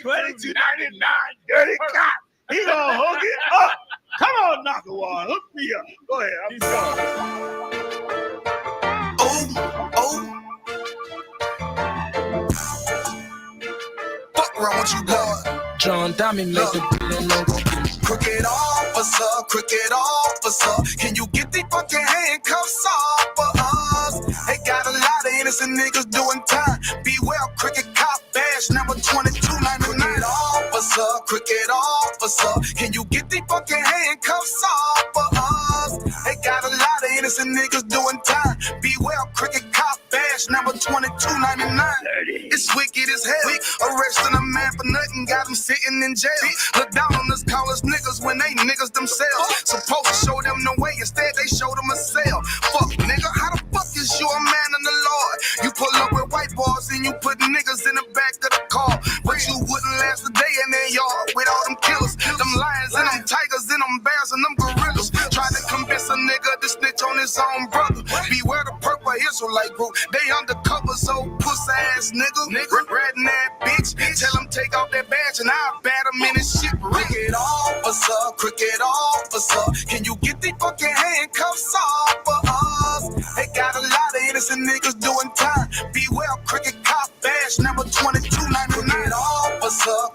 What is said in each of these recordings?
$22.99, dirty cop. He gonna hook it up. Come on, Nakawar, hook me up. Go ahead, I'm going. Fuck around what you got. John Dummy made the billion logo. Crooked officer, can you get the fucking handcuffs off for us? They got a lot of innocent niggas doing time. Beware, cricket cop badge number 2299. Cricket officer, can you get the fucking handcuffs off for us? They got a lot of innocent niggas doing time. Beware, cricket cop badge number 2299. It's wicked as hell. Arresting a man for nothing, got him sitting in jail. Look down on us, call us niggas when they niggas themselves. Supposed to show them the way, instead they showed them a cell. Fuck nigga, how the fuck is you a man in the Lord? You pull up with white boys and you put niggas in the back of the car, but you wouldn't last a day in their yard with all them killers, them lions and them tigers and them bears and them gorillas. Trying to convince a nigga to snitch on his own brother. Beware the purple Israelite group, they undercover, so pussy ass nigga. Ratting that bitch, tell him take off that badge and I'll bat him in his shit. Cricket officer, can you get the fucking handcuffs off for us? They got a lot of innocent niggas doing time. Beware, cricket cop badge number 2299.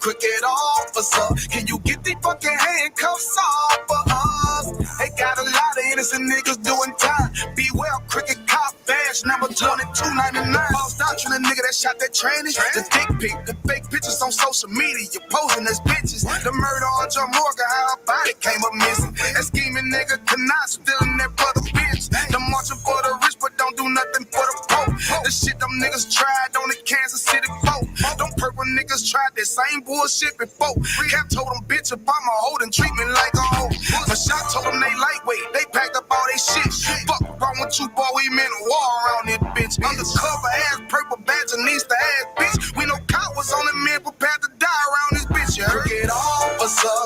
Cricket officer, can you get the fucking handcuffs off for us? They got a lot of innocent niggas doing time. Beware, cricket cop badge number 2299. False doctrine, a nigga that shot that tranny. The dick pic, the fake pictures on social media, you posing as bitches. The murder on Joe Morgan, how her body came up missing. That scheming nigga Qadash stealing that brother bitch. Them marching for the rich, but don't do nothing for the poor. The shit them niggas tried on the Kansas City boat. Them purple niggas tried that same bullshit before. Cap told them bitch about my holding treatment like a hoe. Michelle told them they lightweight, they packed up all they shit. Fuck wrong with you, boy, we meant war around this bitch. Undercover ass, purple badge, and needs the ass bitch. We know cowards on the men prepared to die around this bitch, you heard?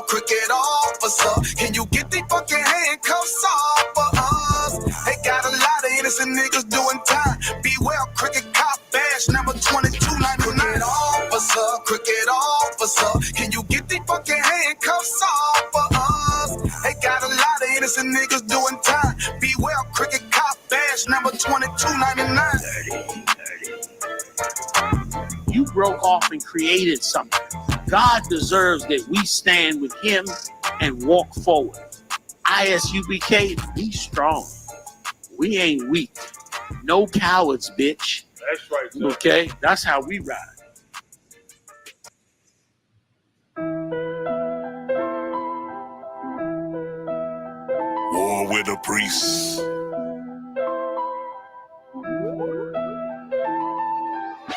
Cricket officer, can you get the fucking handcuffs off for us? They got a lot of innocent niggas doing time. Beware, cricket cop badge number 2299. Cricket officer, can you get the fucking handcuffs off for us? They got a lot of innocent niggas doing time. Beware, cricket cop badge number 2299. You broke off and created something. God deserves that we stand with him and walk forward. ISUBK, be strong. We ain't weak. No cowards, bitch. That's right, sir. Okay? That's how we ride. War with a priest.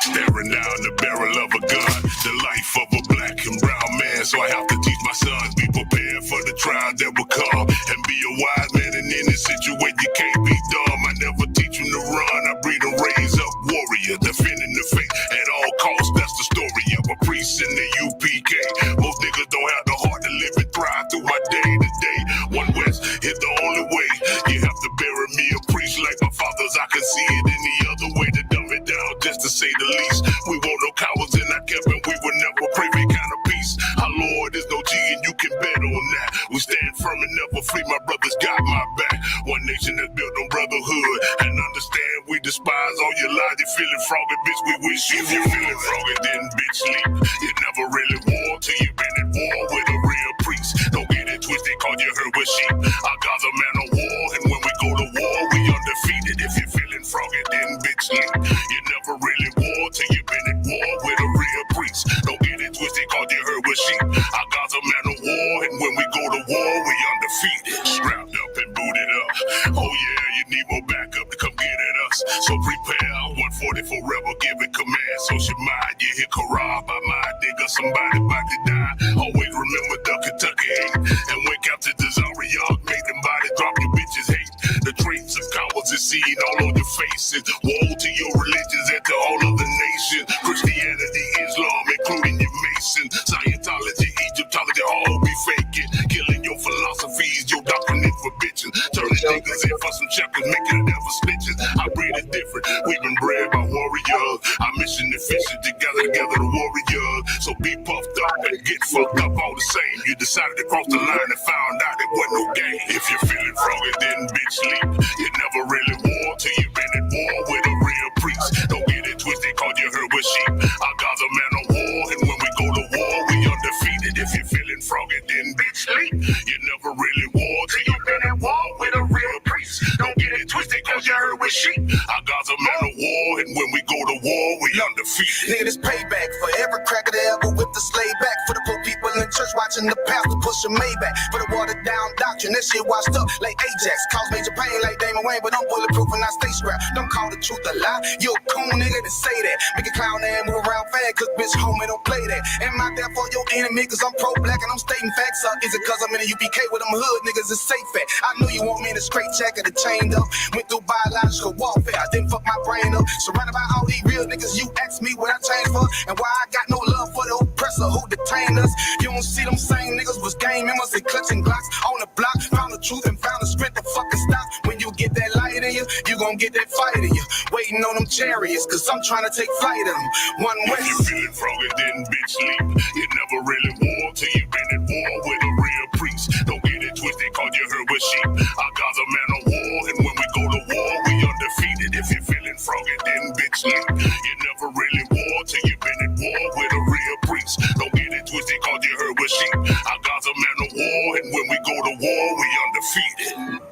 Staring down the barrel of a gun, the life of a black and brown man. So I have to teach my sons, be prepared for the trials that will come, and be a wise man. And in this situation, you can't be dumb. I never teach you to run. I breed and raise up warrior, defending the faith at all costs. That's the story of a priest in the UPK. Most niggas don't have the heart to live and thrive through my day to day. One West is the only way. You have to bury me a priest like my fathers. I can see it any other way to dumb it down, just to say the least. We want no cowards in our camp, and we will never pray for kind of peace. Our Lord is no G, and you can bet on that. We stand firm and never flee. My brothers got my back. One nation that's built on brotherhood, and understand we despise all your lies. You feeling froggy, bitch, we wish you. If you're feeling froggy, then bitch sleep. You never really war till you been at war with a real priest. Don't get it twisted, cause you heard with sheep. Our God's a man of war, and when we go to war, we undefeated. If you're feeling froggy, then bitch sleep. You never really war till you been at war with a real priest. Don't get it twisted, cause you heard with sheep. Our God's a man of war, and when we go to war, we undefeated. Strapped up and booted up. Oh yeah, you need more backup to come get at us. So prepare. 144 rebel giving command. So Shemai, you hear Karab by my nigga, somebody about to die. Always remember the Kentucky hate. And when Captain Desarion made them bodies drop, you bitches hate. The traits of cowards is seen all on your faces. Woe to your religions and to all of the nations. Christianity, Islam, including your Mason. Scientology, Egyptology, all be faking. Killing your philosophies, your doctrine is forbidden. Turning niggas in for some checkers, making it ever snitches. Our breed is different. We've been bred by warriors. Our mission efficient, together the warriors. So be puffed up and get fucked up all the same. You decided to cross the line and found out it wasn't no game. If you're feeling froggy, then bitch sleep. You never really war till you been at war with a real priest. Don't get it twisted, cause you heard with sheep. Our God's a man of war, and when we go to war, we undefeated. If you're feeling froggy, then bitch sleep. You never really war till you been at war with a real priest. Don't get it twisted, cause you heard with sheep. Our God's a man of war, and when we go to war, we undefeated. Nigga, this payback for every cracker that ever whipped the slave back. For the poor people in church watching the pastor push a Maybach. For the watered down doctrine, that shit washed up like Ajax. Cause major pain like Damon Wayne, but I'm bulletproof and I stay strapped. Don't call the truth a lie. You a cool nigga to say that. Make a clown and move around fast, cause bitch homie don't play that. Am I there for your enemy? Cause I'm pro-black and I'm stating facts up. Is it cause I'm in a UPK with them hood niggas is safe at? I knew you want me in a straight jacket, a chained up. Went through biological warfare, I didn't fuck my brain up. Surrounded by all these real niggas, you ask me what I changed for and why I got no love for the oppressor who detained us. You don't see them same niggas was gang members and clutching Glocks on the block. Found the truth and found the strength to fucking stop. When you get that light in you gon' get that fight in you. Waiting on them chariots, cause I'm trying to take flight in them. One way. If you feeling froggy, then bitch sleep. You never really war till you been at war with a real priest. Don't get it twisted, cause you heard with sheep. Our God's a man of war, and when we go to war, we undefeated. If you're feeling froggy, then bitch sleep. You never really war till you been at war with a real priest. Don't get it twisted, cause you heard with sheep. Our God's a man of war, and when we go to war, we undefeated.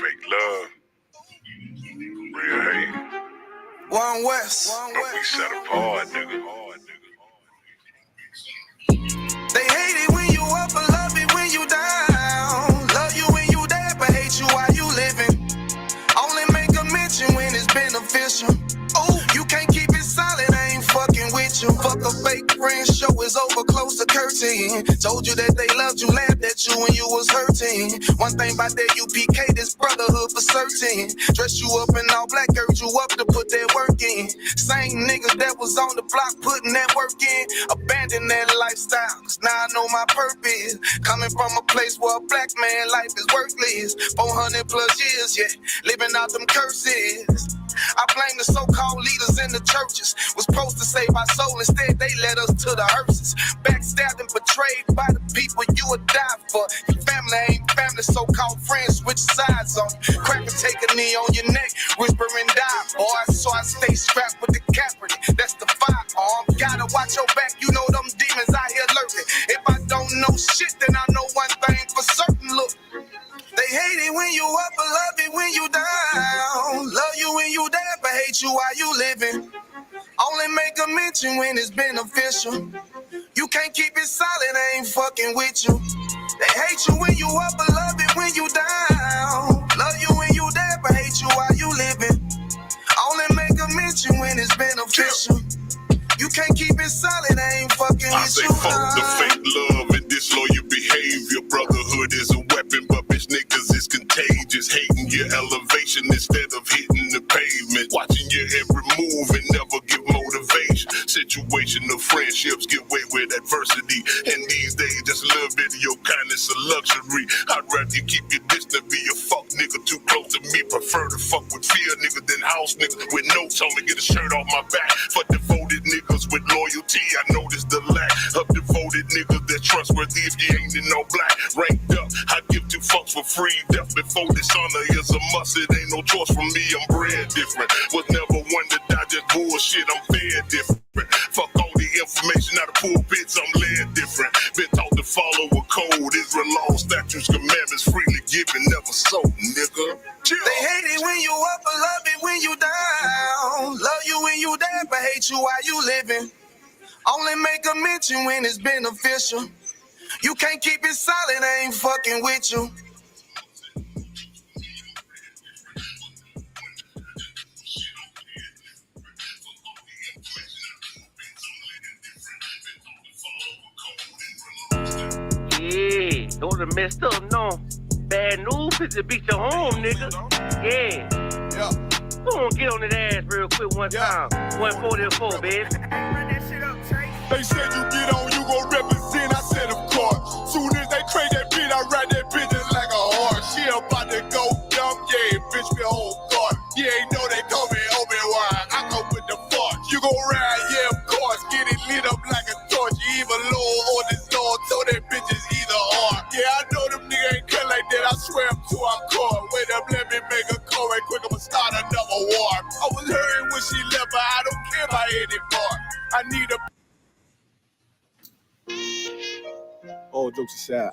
Fake love, real hate. One West. But we set apart, nigga. They hate it when you up, but love it when you down. Love you when you dead, but hate you while you living. Only make a mention when it's beneficial. Oh, you can't keep it solid, I ain't fucking with you. Fuck a fake friend, show is over, close the curtain. Told you that they loved you, laughed at you when you was hurting. One thing about that UPK, this brotherhood for certain. Dress you up in all black, urge you up to put that work in. Same niggas that was on the block putting that work in. Abandon that lifestyle, cause now I know my purpose. Coming from a place where a black man life is worthless. 400 plus years, yeah, living out them curses. I blame the so-called leaders in the churches. Was supposed to save our soul, instead they led us to the hearses. Backstabbed and betrayed by the people you would die for. Your family ain't family, so-called friends switch sides on you. Crack and take a knee on your neck, whisper and die, boy. So I stay strapped with the Kaepernick, that's the firearm. Gotta watch your back, you know them demons out here lurking. If I don't know shit, then I know one thing for certain, look. They hate it when you up, but love it when you down. Love you when you dead, but hate you while you living. Only make a mention when it's beneficial. You can't keep it solid, I ain't fucking with you. They hate you when you up, but love it when you down. Love you when you dead, but hate you while you living. Only make a mention when it's beneficial. You can't keep it solid, I ain't fucking with you. I say fuck the fake love and disloyal behavior. Brotherhood is a weapon, but bitch niggas is contagious. Hating your elevation instead of hitting the pavement. Watching your every move and never give motivation. Situational friendships get way with adversity. And these days, just a little bit of your kindness a luxury. I'd rather you keep your distance than be a fuck nigga too close to me. Prefer to fuck with fear nigga than house nigga with notes on me. Get a shirt off my back for devoted niggas with loyalty. I noticed the lack of devoted niggas that trustworthy if you ain't in no black. Ranked up, I give two fucks for free. Death before dishonor is a must. It ain't no choice for me. I'm bred different. Was never one to die just bullshit. I'm fed different. Fuck all the information out of pulpits. I'm led different. Been taught to follow a code. Israel law, statutes, commandments freely given, never sold, nigga. Chill. They hate it when you up, but love it when you down. Love you when you dead, but hate you while you living. Only make a mention when it's beneficial. You can't keep it solid, I ain't fucking with you. Yeah, those are messed up, no. Bad news is to beat your home, nigga. Yeah. Go on, get on that ass real quick one time. 144, baby. They said you get on, you gon' represent. I said, of course. Soon as they crank that beat, I ride that bitch just like a horse. She about to go I need a. All jokes aside,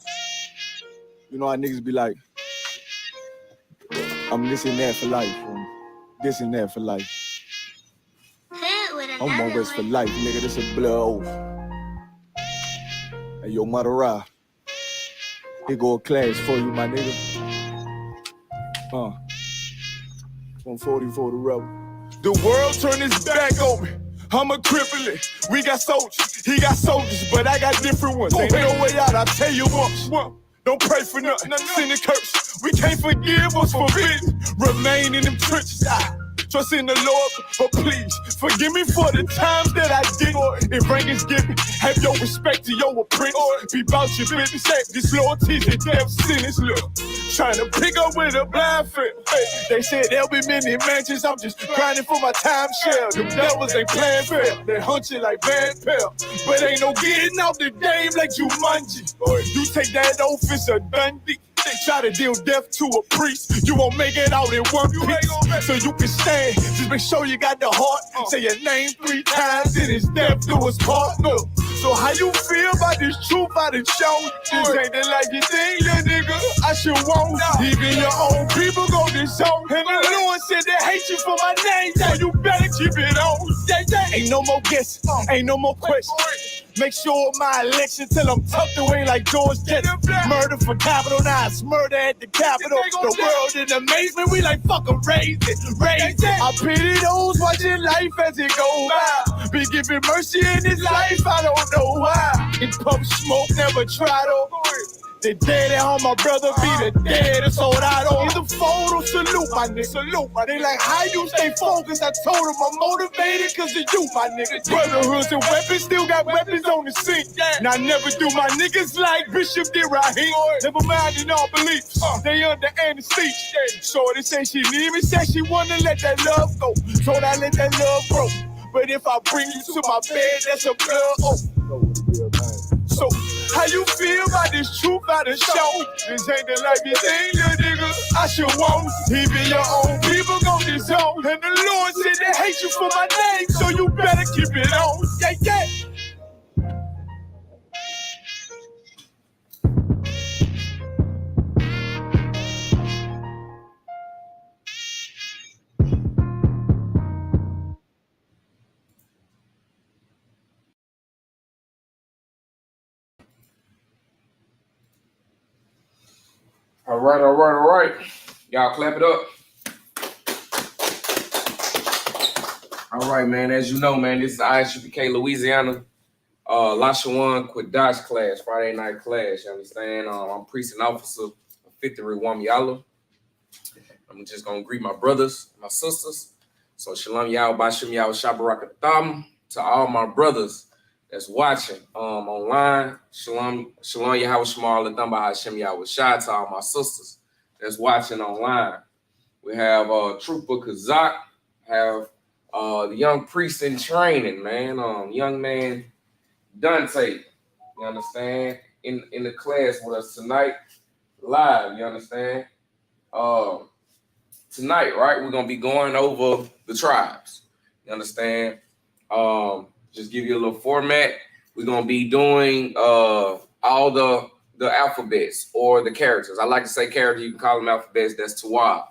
you know how niggas be like, I'm this and that for life, this and that for life. I'm always for life, nigga. This a blood oath. Hey, yo, Madara. Here go a class for you, my nigga. 140 for the rebel. The world turned its back on me. I'm a cripple. We got soldiers, he got soldiers, but I got different ones. Ain't no way out, I'll tell you once. Don't pray for nothing, sin and curse. We can't forgive what's forbidden. Remain in them trenches. Trust in the Lord, but please forgive me for the times that I did. If rank is given, have your respect to your apprentice. Be about your business, disloyalties and death sentence. Look, trying to pick up with a blind friend. Hey, they said there'll be many mansions. I'm just grinding for my time share. Them devils ain't playing fair. They hunt you like bad pal. But ain't no getting out the game like Jumanji. You take that oath, it's a Dundee. They try to deal death to a priest. You won't make it out in one piece. So you can stand. Just make sure you got the heart. Say your name 3 times and it's death to his partner. So how you feel about this truth I done shown? This ain't the life you think, little nigga. I should want. Even your own people go disown. And the Lord said they hate you for my name. So you better keep it on. Ain't no more guessing. Ain't no more questions. Make sure my election till I'm tucked away like George Jetson. Murder for capital, now it's murder at the Capitol. The world in amazement, we like fucking raise it. I pity those watching life as it goes by. Be giving mercy in this life, I don't know why. In pump smoke, never try to. The dead at home, my brother be the dead, it's all I don't. It's a photo, salute my nigga, salute my nigga. They like, how you stay focused? I told them I'm motivated cause of you, my nigga. Brotherhoods and weapons, still got weapons on the scene. Now I never do my niggas like Bishop did Raheem. Never mind in all beliefs, they under anesthesia. Shorty say she leave me, said she wanna let that love go. Told I let that love grow. But if I bring you to my bed, that's a blood oath. So, how you feel about this truth I done shown? This ain't the life you think, little nigga. I should want. Even your own people gon' disown. And the Lord said they hate you for my name, so you better keep it on. Yeah, yeah. All right. Y'all clap it up. All right, man. As you know, man, this is Isupk Louisiana, Lashawan Qadash class, Friday night class. You understand? I'm precinct officer of 53 Wamyala. I'm just gonna greet my brothers, my sisters. So shalom y'all, bashim y'all, shabarakatam to all my brothers that's watching online. Shalom Yahweh Shema Ladamba Hashem Yahweh Shai to all my sisters that's watching online. We have Trooper Kazak, have the young priest in training, man. Young man Dante, you understand, in the class with us tonight, live, you understand. Tonight, right, we're gonna be going over the tribes, you understand. Just give you a little format. We're gonna be doing all the alphabets or the characters. I like to say characters, you can call them alphabets, that's Tawab.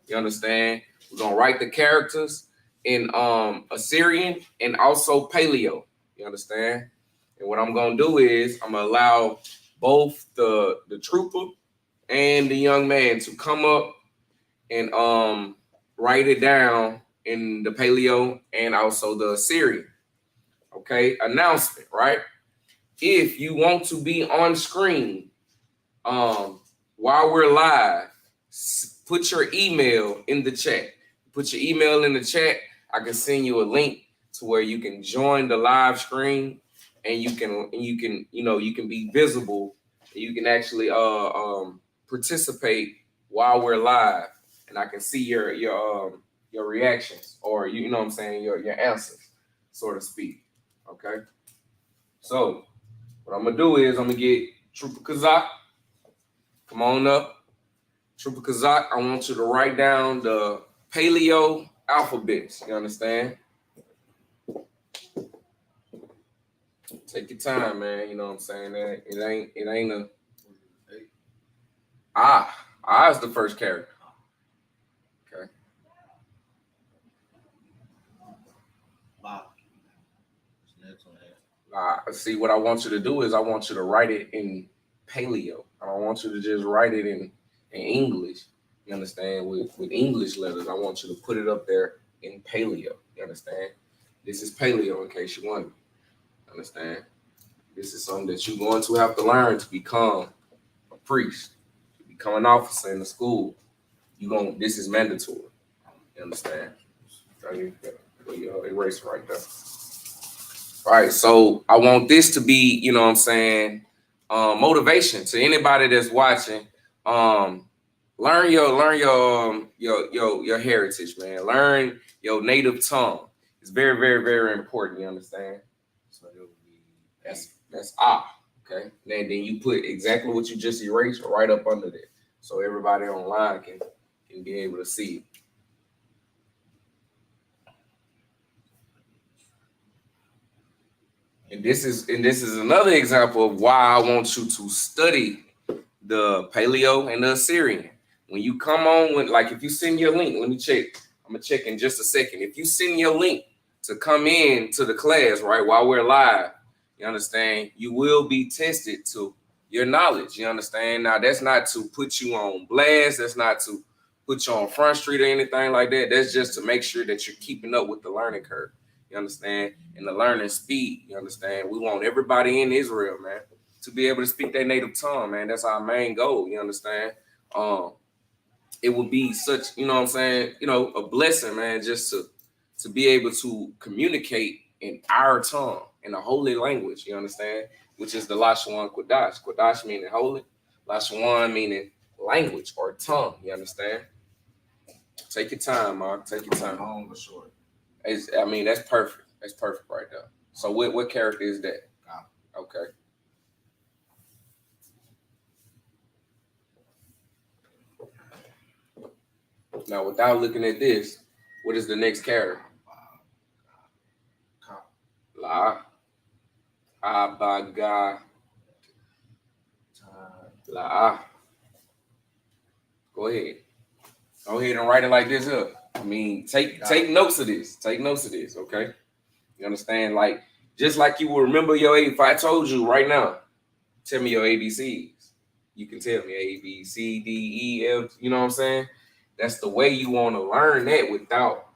You understand? We're gonna write the characters in Assyrian and also Paleo. You understand? And what I'm gonna do is I'm gonna allow both the trooper and the young man to come up and write it down in the Paleo and also the Assyrian. Okay, announcement, right? If you want to be on screen while we're live, put your email in the chat. Put your email in the chat. I can send you a link to where you can join the live screen and you can be visible. And you can actually participate while we're live, and I can see your reactions, or you know what I'm saying, your answers, so to speak. Okay, so what I'm gonna do is I'm gonna get Trooper Kazak. Come on up, Trooper Kazak. I want you to write down the Paleo alphabets. You understand? Take your time, man. You know what I'm saying? It ain't a Ah is the first character. Okay. See, what I want you to do is I want you to write it in paleo. I don't want you to just write it in English. You understand? With English letters, I want you to put it up there in paleo. You understand? This is paleo, in case you wonder. Understand? This is something that you're going to have to learn to become a priest, to become an officer in the school. This is mandatory. You understand? So you got your eraser right there. All right, so I want this to be, you know what I'm saying, motivation to anybody that's watching. Learn your heritage, man. Learn your native tongue. It's very, very, very important. You understand? So that's okay. Then you put exactly what you just erased right up under there, so everybody online can be able to see it. And this is another example of why I want you to study the Paleo and the Assyrian. When you come on, if you send your link, let me check. I'm gonna check in just a second. If you send your link to come in to the class, right, while we're live, you understand, you will be tested to your knowledge. You understand? Now, that's not to put you on blast. That's not to put you on Front Street or anything like that. That's just to make sure that you're keeping up with the learning curve. You understand? And the learning speed. You understand? We want everybody in Israel, man, to be able to speak their native tongue, man. That's our main goal. You understand? It would be such, you know what I'm saying, a blessing, man, just to be able to communicate in our tongue, in a holy language, you understand? Which is the Lashawan Qadash. Qadash meaning holy, Lashawan meaning language or tongue, you understand? Take your time, Mark. Take your time. Long or short? That's perfect. That's perfect right there. So what character is that? Okay. Now, without looking at this, what is the next character? La. Abaga. La. Go ahead. Go ahead and write it like this up. Take notes of this. Take notes of this, okay? You understand? Just like you will remember if I told you right now, tell me your ABCs. You can tell me A, B, C, D, E, F. You know what I'm saying? That's the way you want to learn that without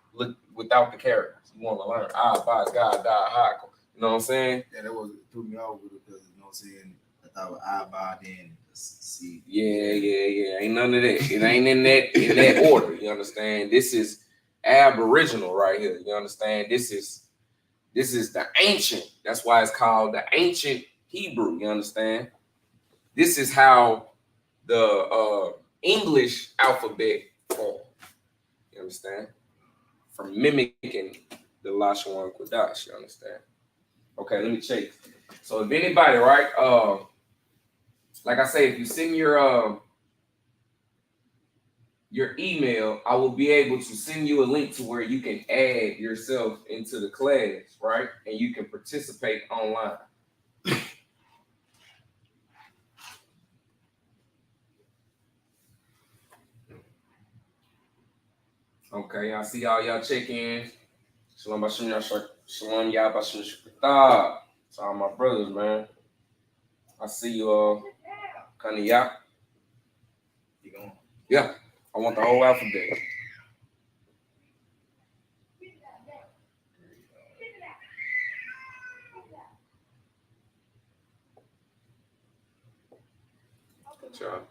the characters. You want to learn Ba, Ga, Da, Ha. You know what I'm saying? Yeah, that threw me off with it because, you know what I'm saying, I thought with Ba, then C. Yeah. Ain't none of that. It ain't in that order. You understand? This is Aboriginal right here. You understand? This is the ancient. That's why it's called the ancient Hebrew. You understand? This is how the English alphabet formed. You understand? From mimicking the Lashawan Qadash. You understand? Okay, let me check. So if anybody, right, like I say, if you send your email, I will be able to send you a link to where you can add yourself into the class, right? And you can participate online. Okay, I see all y'all check-ins. Shalom Bashim Yashar. Shalom Yabashim Shukata. To all my brothers, man. I see you all. Kaniyak. You going? Yeah, I want the whole alphabet. Good job.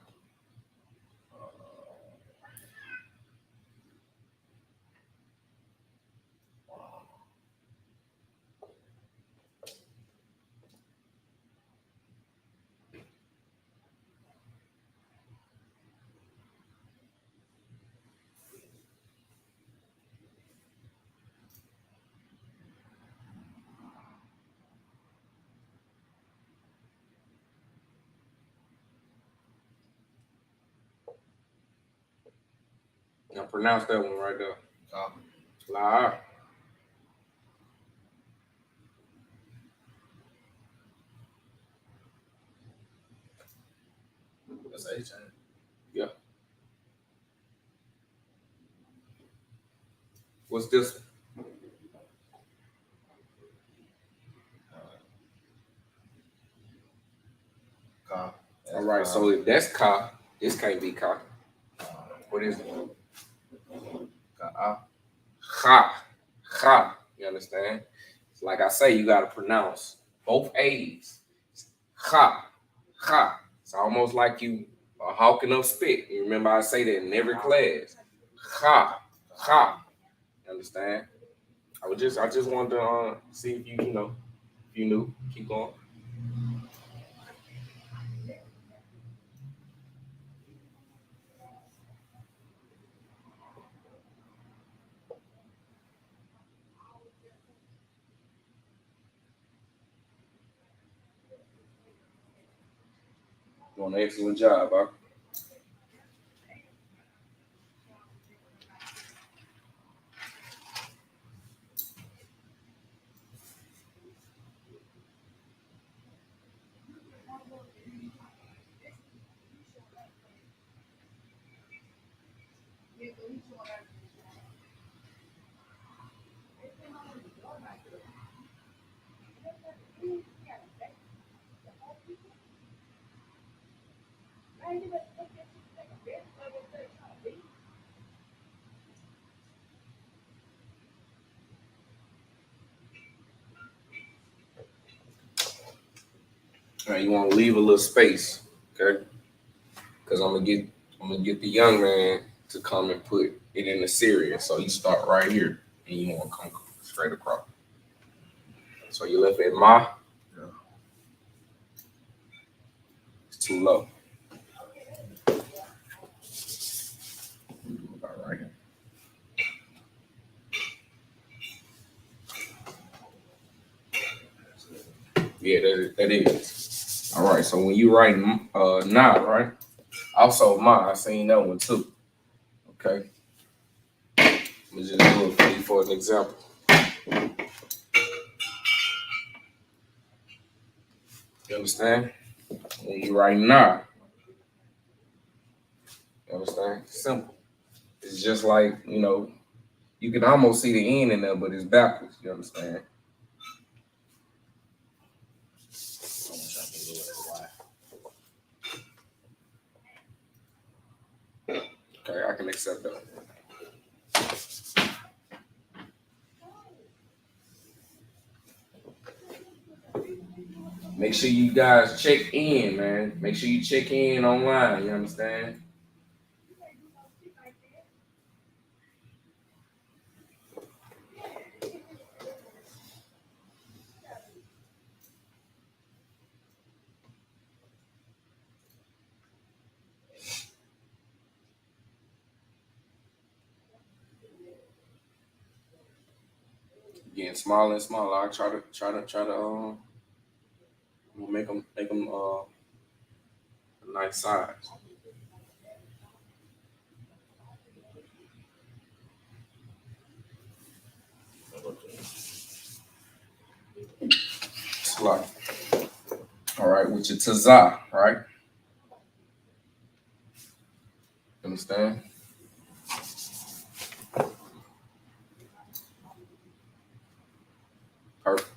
Now pronounce that one right there. La. That's A chain. Yeah. What's this? Ka. All right, so if that's Ka, this can't be Ka. What is it? Ka. Ha. You understand? Like I say, you gotta pronounce both A's. Ha. It's almost like you are hawking up spit. You remember I say that in every class. Ha. You understand? I just wanted to see if you knew. Keep going. Doing an excellent job, huh? All right, you want to leave a little space, okay? Because I'm gonna get the young man to come and put it in the serious. So you start right here, and you want to come straight across. So you left at ma. Yeah. It's too low. All right. Yeah, that is. All right. So when you write nah, right? Also ma, I seen that one too. Okay. Let me just do it for you for an example. You understand? When you write nah, you understand? Simple. It's just like, you can almost see the end in there, but it's backwards. You understand? Okay, I can accept that. Make sure you guys check in, man. Make sure you check in online. You understand? Getting smaller and smaller. I try to make them a nice size. Like, all right, with your tazah, right? Understand? Perfect.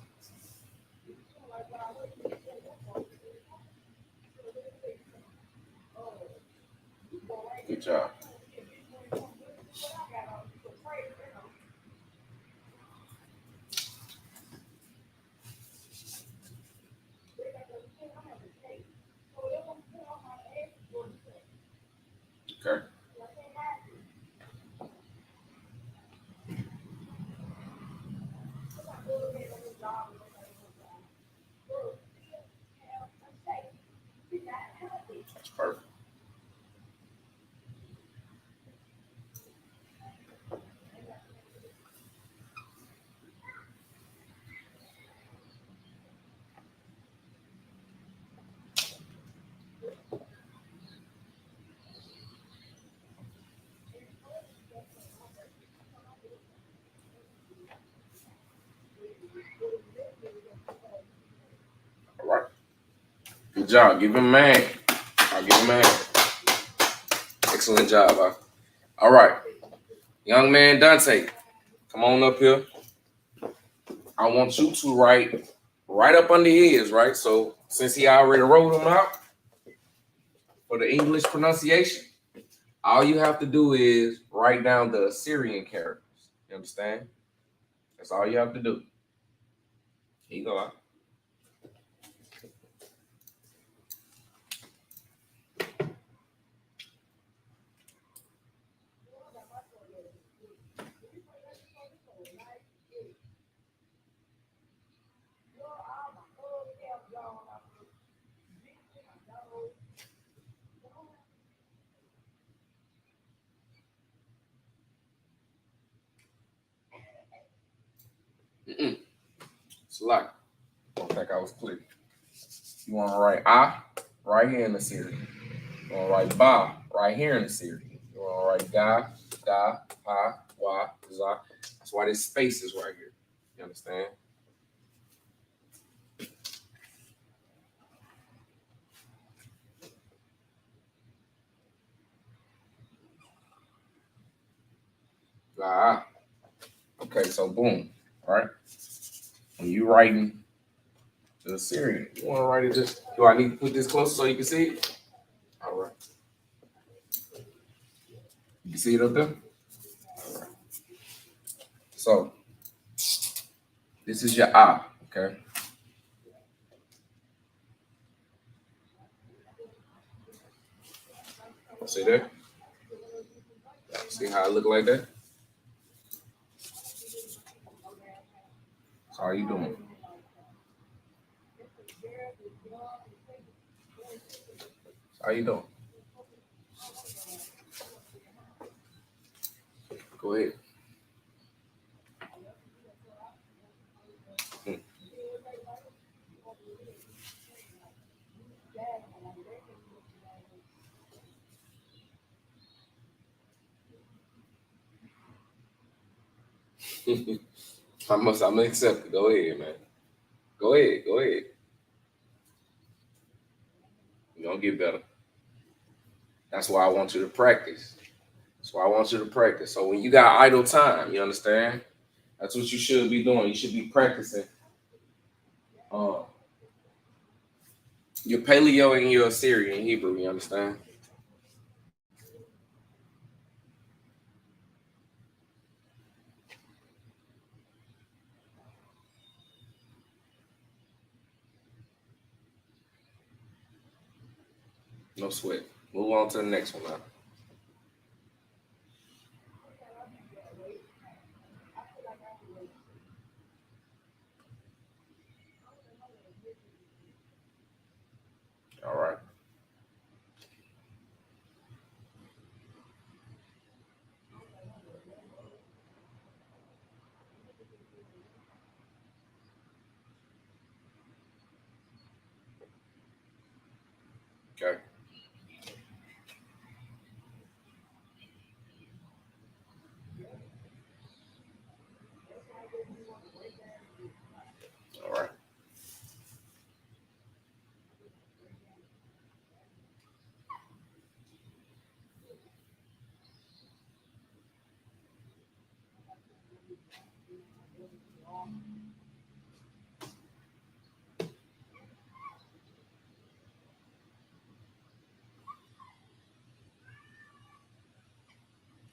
Good job. Okay. That's perfect. All right. Good job. Give him a man. I'll give him a hand. Excellent job. All right. Young man Dante, come on up here. I want you to write right up under his, right? So since he already wrote them out for the English pronunciation, all you have to do is write down the Assyrian characters. You understand? That's all you have to do. Here you go. It's a lot. I don't think I was clear. You want to write I right here in the Syrian. You want to write Ba right here in the Syrian. You want to write Ga, Da, Ha, Wa, Za. That's why this space is right here. You understand? Okay, so boom. All right. When you writing the Syrian, you want to write it just. Do I need to put this closer so you can see it? All right. You can see it up there? All right. So this is your A, okay? See that? See how it look like that? So how you doing? How you doing? Go ahead. I'm gonna accept it. Go ahead, man. Go ahead. You're gonna get better. That's why I want you to practice. So when you got idle time, you understand? That's what you should be doing. You should be practicing your Paleo and your Assyrian Hebrew, you understand? No sweat. Move on to the next one now. All right. Okay. All right.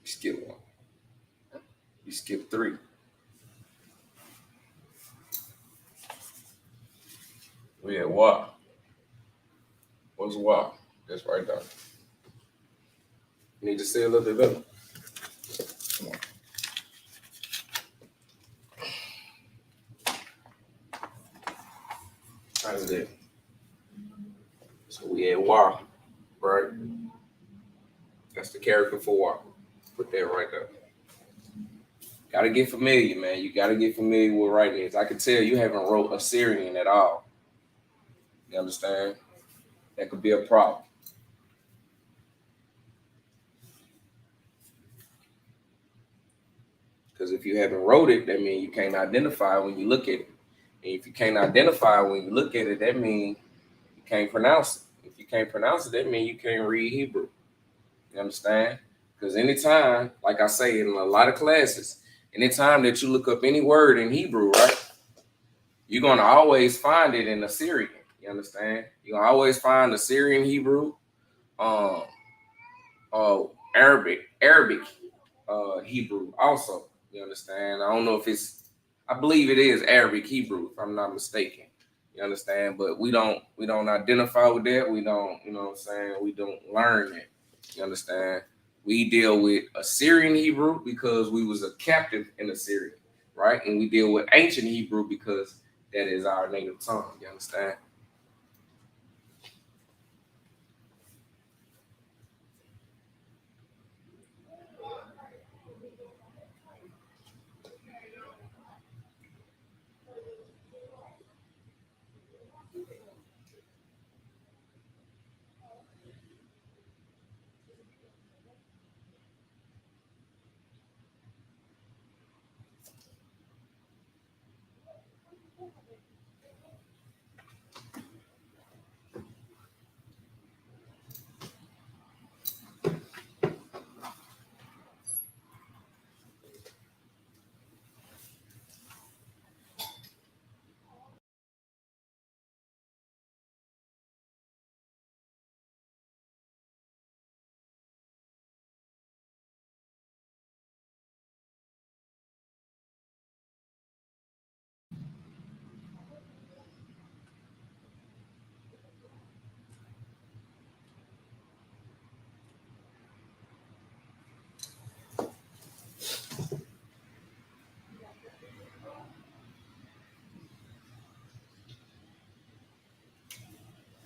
You skip one. You skip 3. We had Wa. What's Wa? That's right there. You need to say a little bit better. Come on. How's that? So we had Wa, right? That's the character for Wa. Put that right there. Gotta get familiar, man. You gotta get familiar with writing this. I can tell you haven't wrote Assyrian at all. You understand? That could be a problem. Because if you haven't wrote it, that means you can't identify when you look at it. And if you can't identify when you look at it, that means you can't pronounce it. If you can't pronounce it, that means you can't read Hebrew. You understand? Because anytime, like I say in a lot of classes, anytime that you look up any word in Hebrew, right, you're gonna always find it in Assyrian. You understand? You're gonna always find Assyrian Hebrew, Arabic, Hebrew also. You understand? I don't know if I believe it is Arabic Hebrew, if I'm not mistaken. You understand? But we don't identify with that. We don't, you know what I'm saying? We don't learn it. You understand? We deal with Assyrian Hebrew because we was a captive in Assyria, right? And we deal with ancient Hebrew because that is our native tongue. You understand?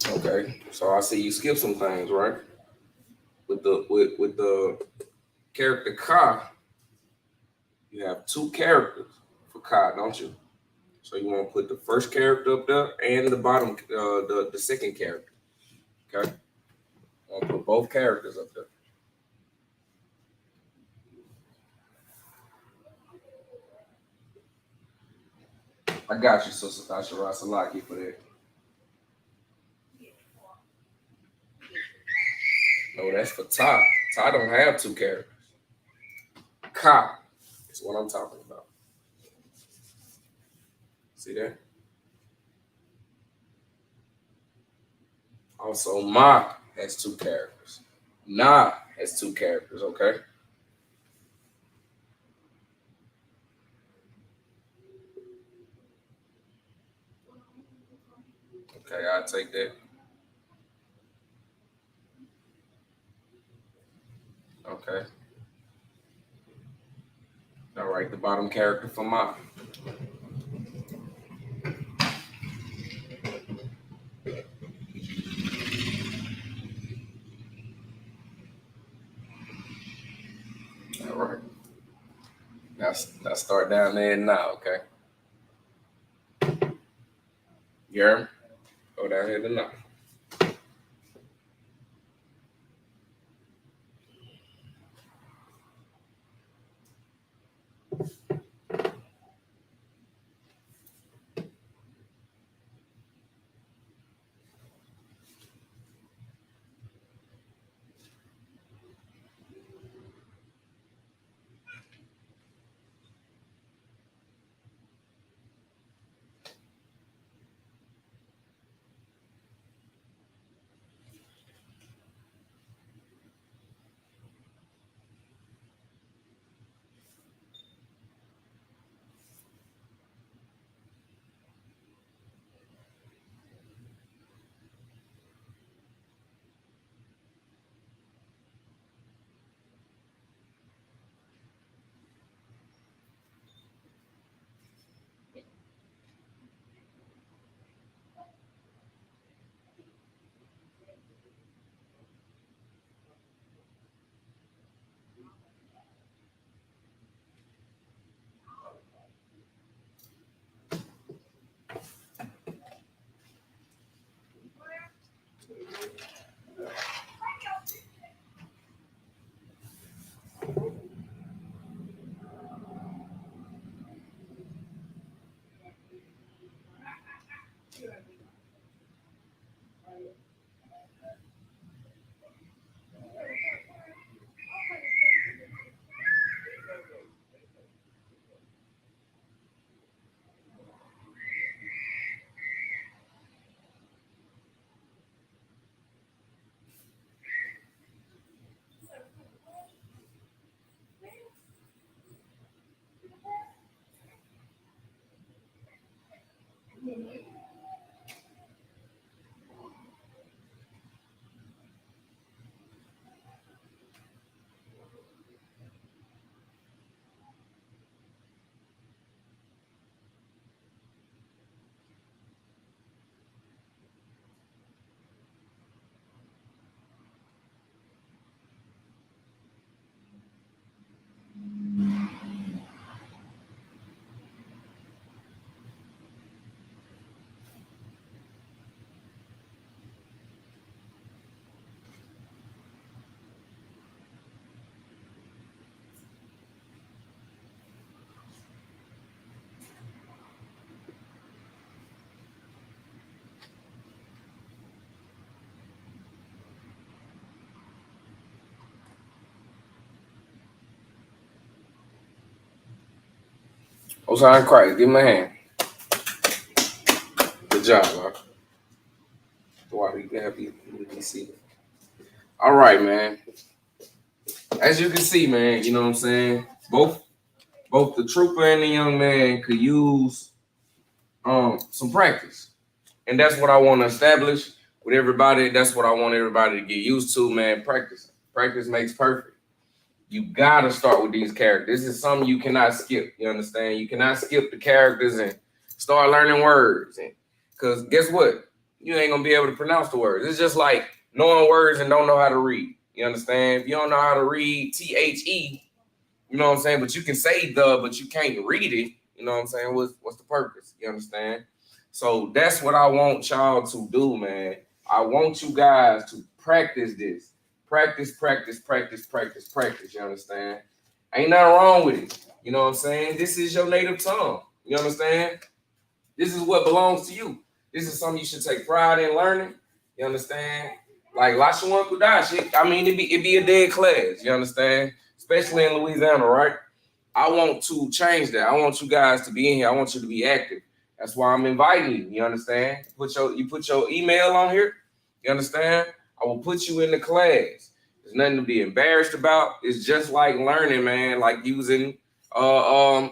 Okay. So I see you skip some things, right? With the character Ka, you have two characters for Ka, don't you? So you want to put the first character up there and the bottom, the second character. Okay. I want to put both characters up there. I got you, Sister Tasha Rasalaki, for that. No, that's for Ta. Ta don't have two characters. Ka is what I'm talking about. See that? Also, Ma has two characters. Na has two characters, okay? Okay, I'll take that. Okay. All right, the bottom character for Ma. All right. Now start down there now, okay? You hear me? Go down here to now. Osiris Christ, give him a hand. Good job, bro. Why you happy? See. All right, man. As you can see, man, you know what I'm saying? Both the trooper and the young man could use some practice. And that's what I want to establish with everybody. That's what I want everybody to get used to, man. Practice. Practice makes perfect. You gotta start with these characters. This is something you cannot skip. You understand? You cannot skip the characters and start learning words. And because guess what? You ain't gonna be able to pronounce the words. It's just like knowing words and don't know how to read. You understand? If you don't know how to read THE, you know what I'm saying? But you can say but you can't read it. You know what I'm saying? What's the purpose? You understand? So that's what I want y'all to do, man. I want you guys to practice this. Practice, practice, practice, practice, practice. You understand? Ain't nothing wrong with it. You know what I'm saying? This is your native tongue. You understand? This is what belongs to you. This is something you should take pride in learning. You understand? Like Lashawan Qadash, it'd be a dead class. You understand? Especially in Louisiana, right? I want to change that. I want you guys to be in here. I want you to be active. That's why I'm inviting you. You understand? You put your email on here. You understand? I will put you in the class. There's nothing to be embarrassed about. It's just like learning, man. Like using your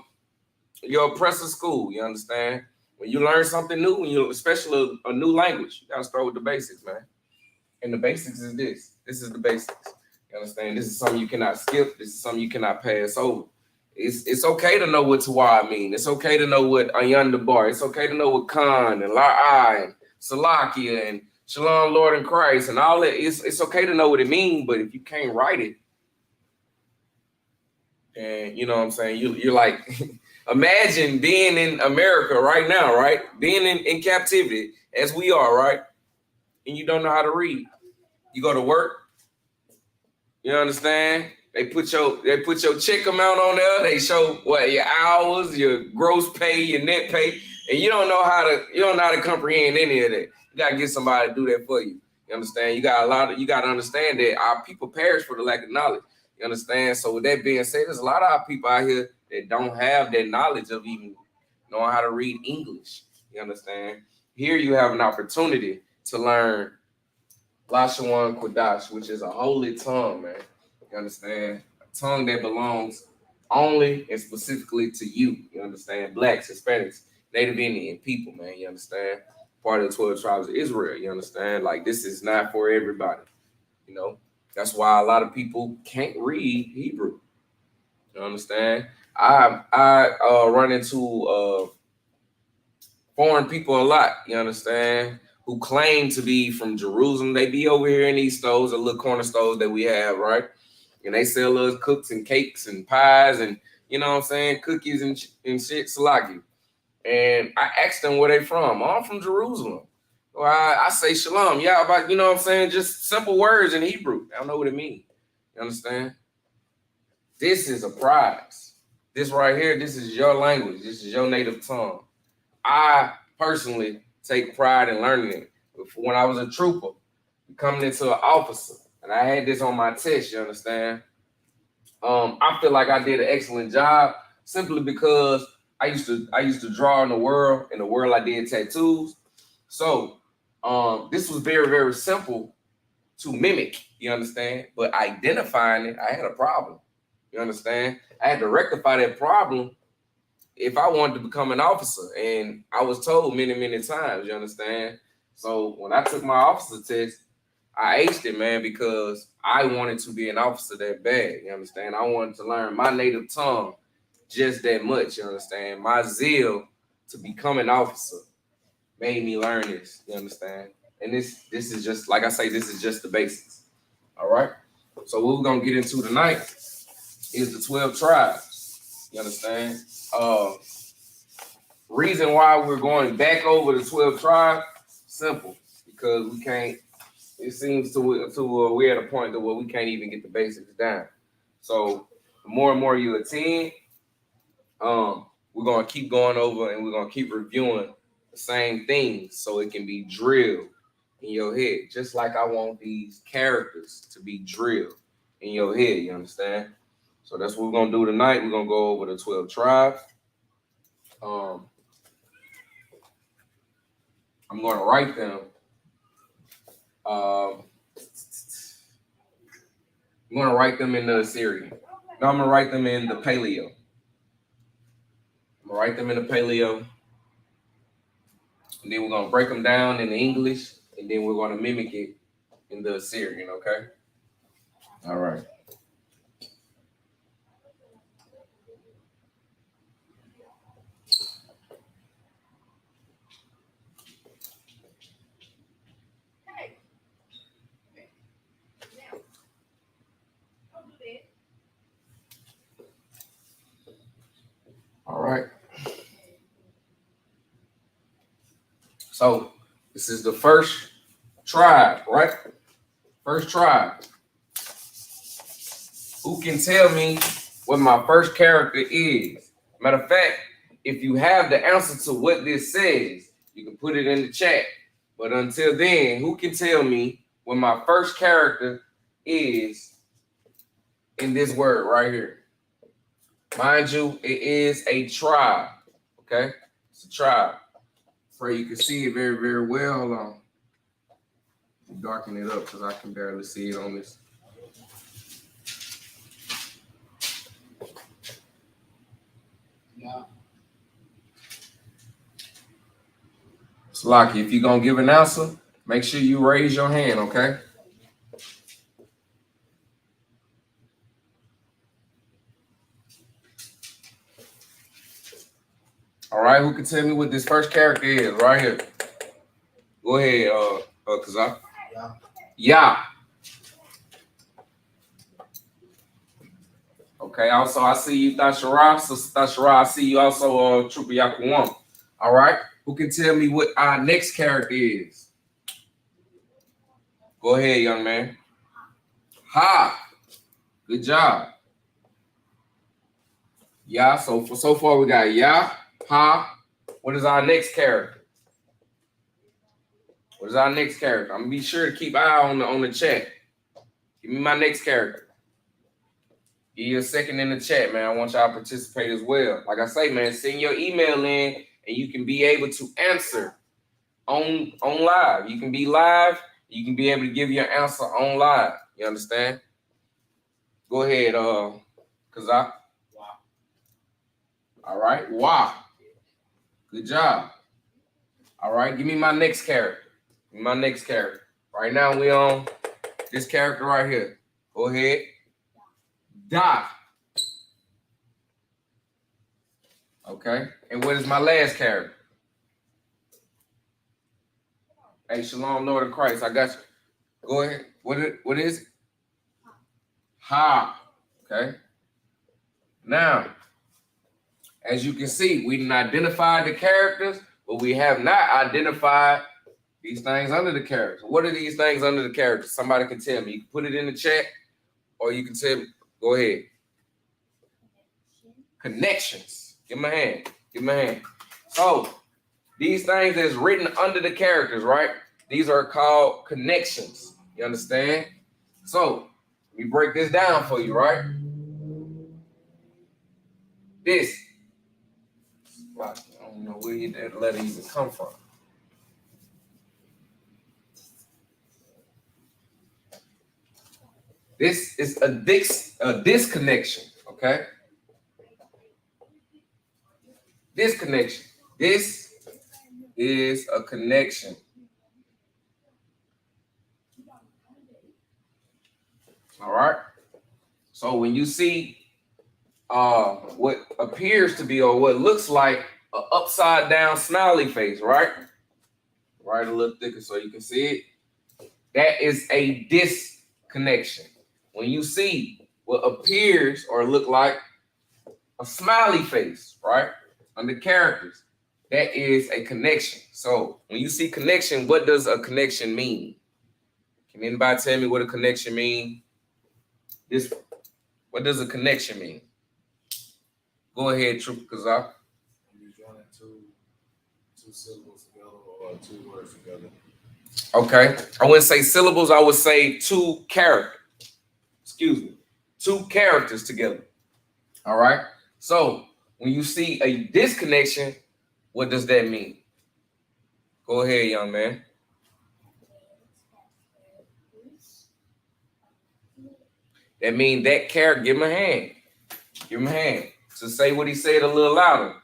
oppressor school. You understand? When you learn something new, especially a new language, you gotta start with the basics, man. And the basics is this. This is the basics. You understand? This is something you cannot skip. This is something you cannot pass over. It's okay to know what Tawa mean. It's okay to know what Ayan Bar. It's okay to know what Khan and La'ai and Salakia and Shalom, Lord in Christ and all that. It's okay to know what it means, but if you can't write it, and you know what I'm saying, you're like, imagine being in America right now, right? Being in captivity as we are, right? And you don't know how to read. You go to work. You understand? They put your check amount on there. They show what your hours, your gross pay, your net pay, and you don't know how to comprehend any of that. You gotta get somebody to do that for you. You understand? You got to understand that our people perish for the lack of knowledge. You understand? So with that being said, there's a lot of our people out here that don't have that knowledge of even knowing how to read English. You understand? Here you have an opportunity to learn Lashawan Qadash, which is a holy tongue, man. You understand? A tongue that belongs only and specifically to you. You understand? Blacks, Hispanics, Native Indian people, man. You understand? Part of the 12 tribes of Israel. You understand? Like, this is not for everybody. You know? That's why a lot of people can't read Hebrew. You understand? I run into foreign people a lot. You understand? Who claim to be from Jerusalem. They be over here in these stores, the little corner stores that we have, right? And they sell us cooks and cakes and pies and, you know what I'm saying, cookies and shit, salaki. And I asked them where they from. Oh, I'm from Jerusalem. Well, I say shalom. Yeah, about, you know what I'm saying, just simple words in Hebrew. I don't know what it means. You understand? This is a prize. This right here, this is your language. This is your native tongue. I personally take pride in learning it. When I was a trooper, becoming into an officer, and I had this on my test, you understand? I feel like I did an excellent job simply because I used to draw in the world. In the world, I did tattoos. So this was very, very simple to mimic, you understand? But identifying it, I had a problem, you understand? I had to rectify that problem if I wanted to become an officer. And I was told many, many times, you understand? So when I took my officer test, I aced it, man, because I wanted to be an officer that bad, you understand? I wanted to learn my native tongue just that much, you understand? My zeal to become an officer made me learn this, you understand? And this is just, like I say, this is just the basics, all right? So what we're going to get into tonight is the 12 tribes, you understand? Reason why we're going back over the 12 tribes, simple, because we can't, it seems to we're at a point where we can't even get the basics down. So the more and more you attend, we're going to keep going over and we're going to keep reviewing the same things so it can be drilled in your head, just like I want these characters to be drilled in your head, you understand? So that's what we're going to do tonight. We're going to go over the 12 tribes. I'm going to write them. I'm going to write them in the Assyrian. No, I'm going to write them in the Paleo. I'm going to write them in the Paleo. And then we're going to break them down in the English. And then we're going to mimic it in the Assyrian, okay? All right. All right. So this is the first tribe, right? First tribe. Who can tell me what my first character is? Matter of fact, if you have the answer to what this says, you can put it in the chat. But until then, who can tell me what my first character is in this word right here? Mind you, it is a tribe. Okay? It's a tribe. Pray you can see it very, very well. Hold on. Darken it up because I can barely see it on this. Slocky, if you're going to give an answer, make sure you raise your hand, okay? All right, who can tell me what this first character is right here? Go ahead, Kazak. Yeah. Okay, also, I see you, Thashara. So, Thashara, I see you also, Trooper Yakuwan. All right, who can tell me what our next character is? Go ahead, young man. Ha. Good job. Yeah, so far we got Ya, Ha. What is our next character? What is our next character? I'm gonna be sure to keep an eye on the chat. Give me my next character. Give you a second in the chat, man. I want y'all to participate as well. Like I say, man, send your email in and you can be able to answer on live. You can be live. You can be able to give your answer on live. You understand? Go ahead, Kazak. Wow. All right. Wow. Good job. All right. Give me my next character. Give me my next character. Right now we on this character right here. Go ahead. Da. Okay. And what is my last character? Hey, Shalom, Lord of Christ. I got you. Go ahead. What is it? Ha. Okay. Now, as you can see, we didn't identify the characters, but we have not identified these things under the characters. What are these things under the characters? Somebody can tell me. You can put it in the chat, or you can tell me. Go ahead. Connections. Give me a hand. Give me a hand. So, these things that's written under the characters, right? These are called connections. You understand? So, let me break this down for you, right? This. I don't know where that letter even come from. This is a disconnection, okay? Disconnection. This is a connection. All right. So when you see what appears to be or what looks like an upside down smiley face, right? Right a little thicker so you can see it. That is a disconnection. When you see what appears or look like a smiley face, right? Under characters, that is a connection. So when you see connection, what does a connection mean? Can anybody tell me what a connection means? What does a connection mean? Go ahead, Trooper Kazak. You join two syllables together or two words together. Okay. I wouldn't say syllables. I would say two characters. Excuse me. Two characters together. All right. So when you see a disconnection, what does that mean? Go ahead, young man. That means that character, give him a hand. Give him a hand. To say what he said a little louder.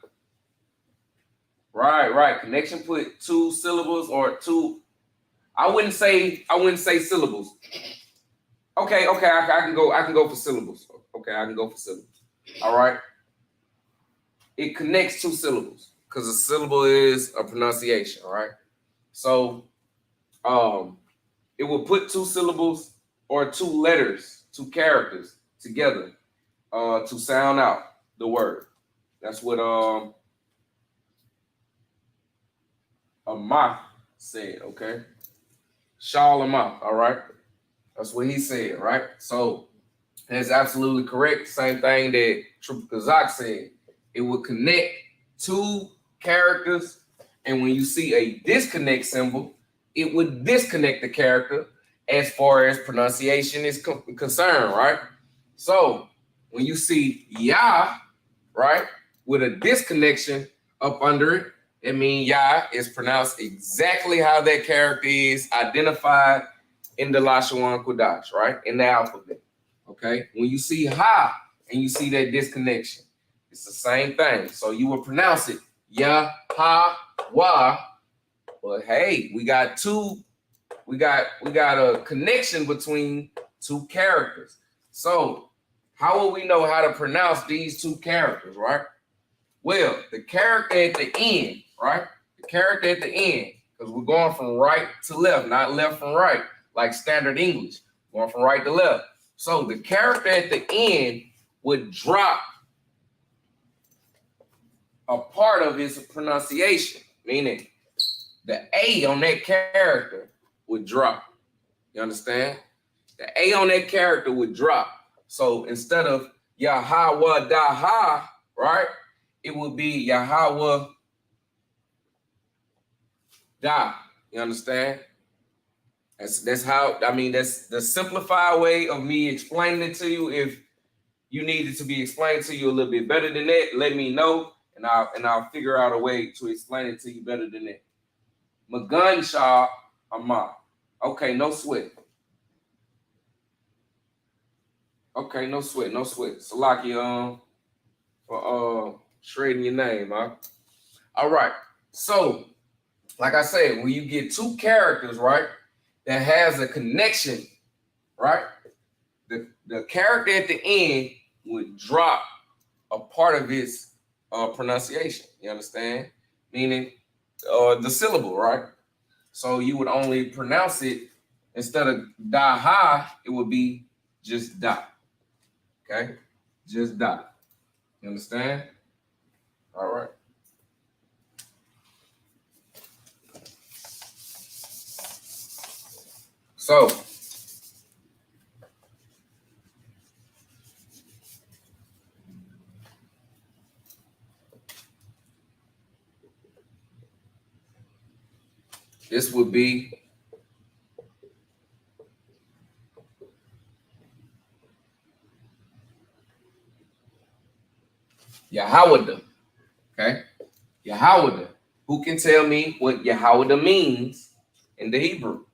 Right. Connection put 2 syllables or 2. I wouldn't say syllables. Okay, I can go for syllables. Okay, I can go for syllables. All right. It connects 2 syllables because a syllable is a pronunciation, all right? So it will put 2 syllables or 2 letters, 2 characters together to sound out the word. That's what Amah said, okay? Shal Amah, all right? That's what he said, right? So that's absolutely correct. Same thing that Triple Kazak said. It would connect 2 characters, and when you see a disconnect symbol, it would disconnect the character as far as pronunciation is concerned, right? So when you see Yah, right, with a disconnection up under it, it means Yah is pronounced exactly how that character is identified in the Lashawan Qadash, right, in the alphabet, okay? When you see Ha and you see that disconnection, it's the same thing. So you will pronounce it Yah, Ha, Wa, but hey, we got a connection between 2 characters. So how will we know how to pronounce these 2 characters, right? Well, the character at the end, right? The character at the end, because we're going from right to left, not left from right, like standard English, going from right to left. So the character at the end would drop a part of its pronunciation, meaning the A on that character would drop. You understand? The A on that character would drop. So instead of Yahweh Daha, right, it would be Yahweh Da. You understand? That's how, I mean, that's the simplified way of me explaining it to you. If you need it to be explained to you a little bit better than that, let me know, and I'll figure out a way to explain it to you better than that. Magun Shah Amah. Okay, no sweat. Okay, no sweat. Salaki, for shredding your name, huh? All right. So, like I said, when you get 2 characters, right, that has a connection, right, the character at the end would drop a part of its pronunciation. You understand? Meaning the syllable, right? So you would only pronounce it, instead of da ha, it would be just da. Okay? Just da. You understand? All right. So this would be Yahweh. Okay? Yahweh. Who can tell me what Yahweh means in the Hebrew?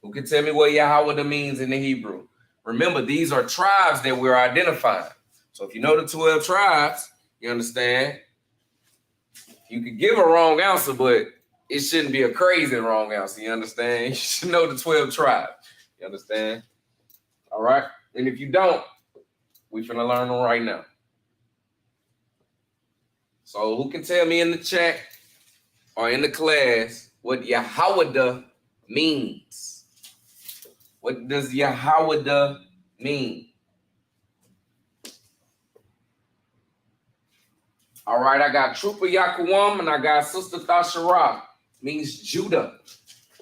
Who can tell me what Yahweh means in the Hebrew? Remember, these are tribes that we're identifying. So if you know the 12 tribes, you understand, you could give a wrong answer, but it shouldn't be a crazy wrong answer. You understand? You should know the 12 tribes. You understand? All right? And if you don't, we're finna learn them right now. So who can tell me in the chat or in the class what Yahweh means? What does Yahweh mean? All right, I got Trooper Yakuam and I got Sister Thashara. Means Judah,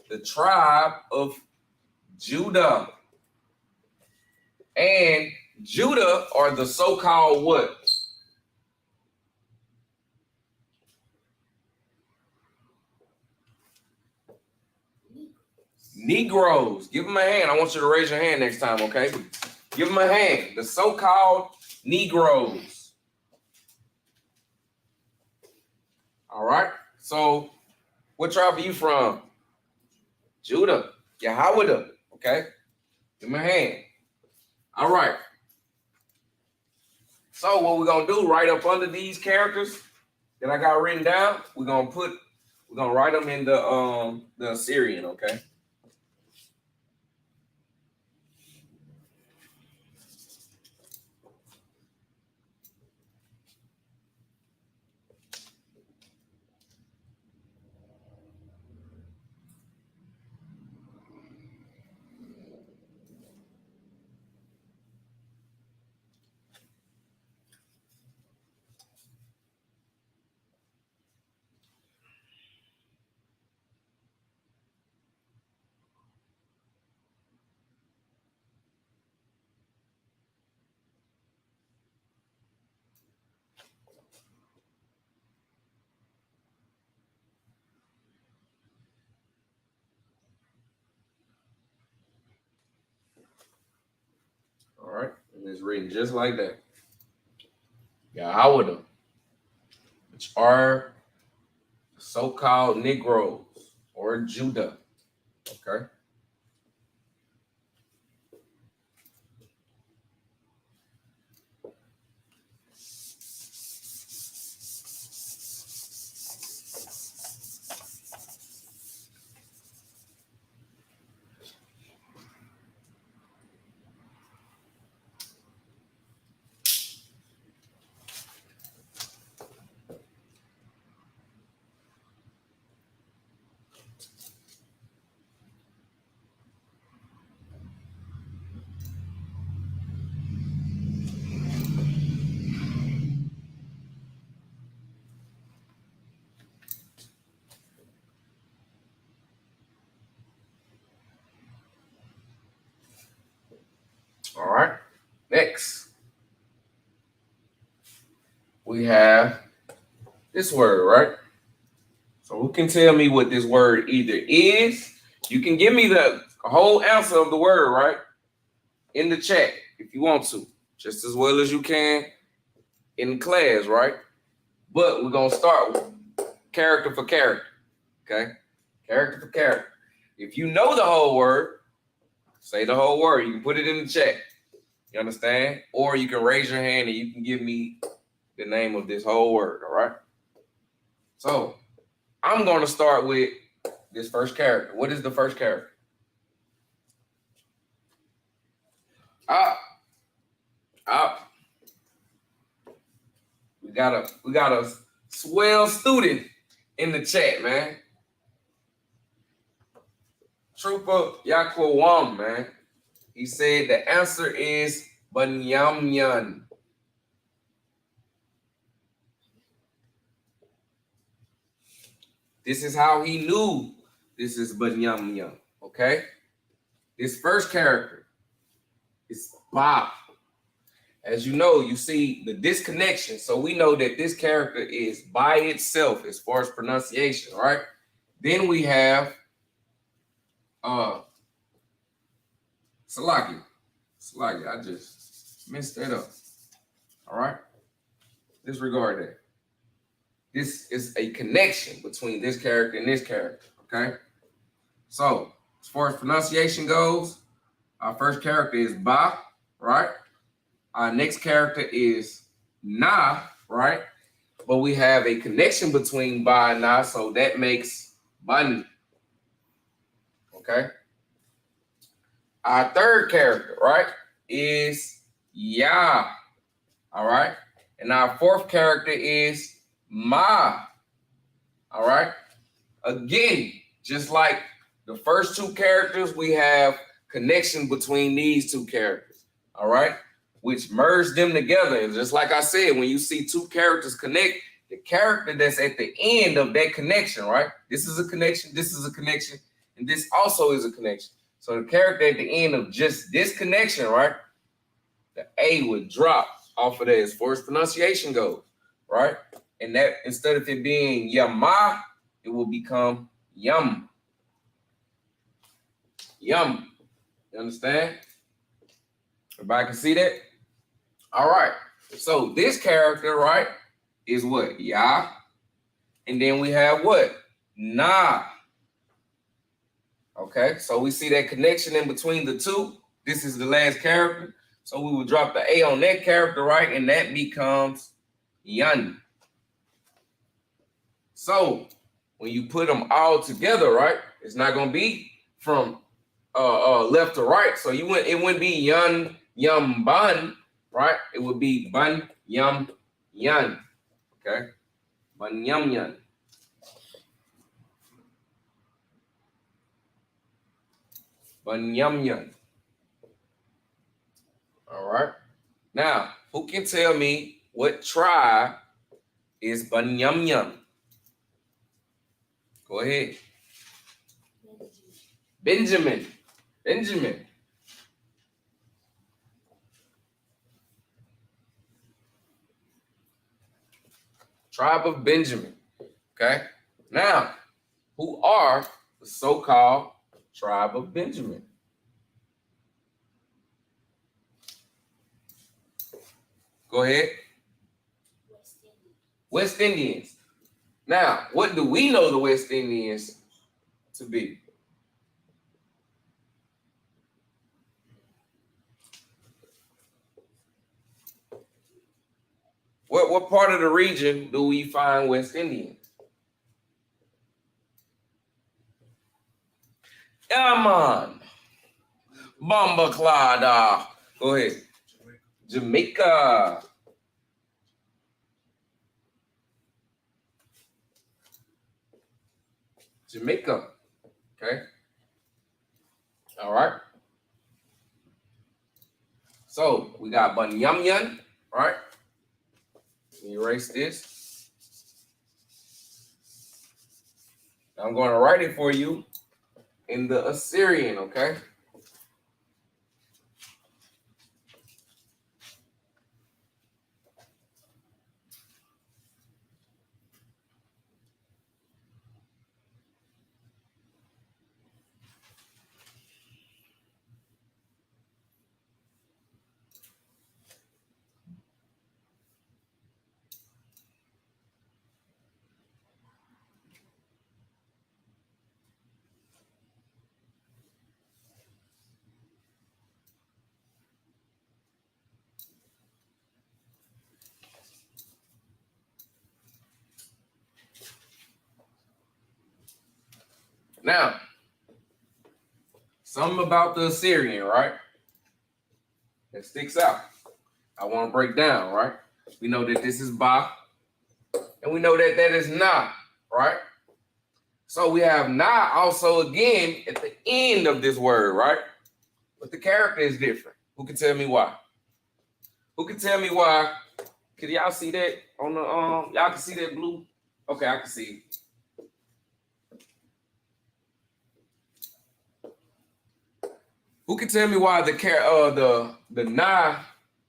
the tribe of Judah. And Judah are the so-called what? Negroes. Give them a hand. I want you to raise your hand next time, okay? Give them a hand. The so-called Negroes. All right. So, what tribe are you from? Judah. Yahweh. Okay. Give me a hand. All right. So, what we're gonna do right up under these characters that I got written down, we're gonna write them in the Assyrian. Okay. All right. And it's written just like that. Yahweh, which are so-called Negroes or Judah. Okay. All right. Next, we have this word, right? So who can tell me what this word either is? You can give me the whole answer of the word, right? In the chat if you want to, just as well as you can in class, right? But we're going to start with character for character, okay? Character for character. If you know the whole word, say the whole word. You can put it in the chat. You understand? Or you can raise your hand and you can give me the name of this whole word, all right? So I'm going to start with this first character. What is the first character? We got a swell student in the chat, man. Trooper Yakwawam, man. He said the answer is Banyamyan. This is how he knew this is Banyamyan, okay? This first character is Ba. As you know, you see the disconnection. So we know that this character is by itself as far as pronunciation, right? Then we have Salaki. I just messed that up. All right? Disregard that. This is a connection between this character and this character, okay? So, as far as pronunciation goes, our first character is Ba, right? Our next character is Na, right? But we have a connection between Ba and Na, so that makes Bani. Okay? Our third character, right, is Ya. All right? And our fourth character is Ma. All right? Again, just like the first two characters, we have connection between these two characters. All right? Which merge them together. And just like I said, when you see two characters connect, the character that's at the end of that connection, right? This is a connection, this is a connection, and this also is a connection. So the character at the end of just this connection, right? The A would drop off of that as far as pronunciation goes, right? And that instead of it being Yama, it will become Yum. Yum. You understand? Everybody can see that? All right. So this character, right, is what? Ya. And then we have what? Na. Okay, so we see that connection in between the two. This is the last character. So we will drop the A on that character, right? And that becomes Yan. So when you put them all together, right? It's not gonna be from left to right. So it wouldn't be Yan Yum Ban, right? It would be Ban Yum Yan. Okay. Ban Yum Yan. Ban Yum Yan. All right. Now, who can tell me what tribe is Ban Yum Yum? Go ahead. Benjamin. Benjamin. Tribe of Benjamin. Okay. Now, who are the so-called tribe of Benjamin? Go ahead. West Indians. Now, what do we know the West Indians to be? What part of the region do we find West Indians? Yeah, man. Bomba Clada. Go ahead. Jamaica. Jamaica. Okay. All right. So we got Banyamyan, right? Erase this. I'm going to write it for you in the Assyrian, okay? Now, something about the Assyrian, right? That sticks out. I want to break down, right? We know that this is Ba, and we know that that is Na, right? So we have Na also again at the end of this word, right? But the character is different. Who can tell me why? Who can tell me why? Can y'all see that on the y'all can see that blue? Okay, I can see it. Who can tell me why the na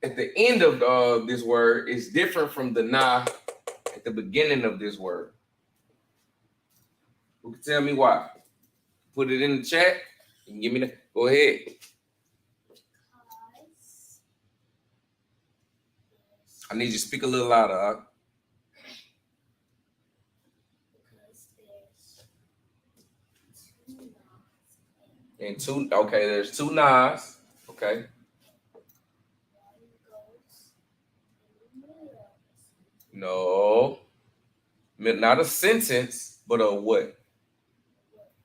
at the end of this word is different from the na at the beginning of this word? Who can tell me why? Put it in the chat and give me the. Go ahead. I need you to speak a little louder. And two. Okay, there's two nas. Okay. No, not a sentence, but a what?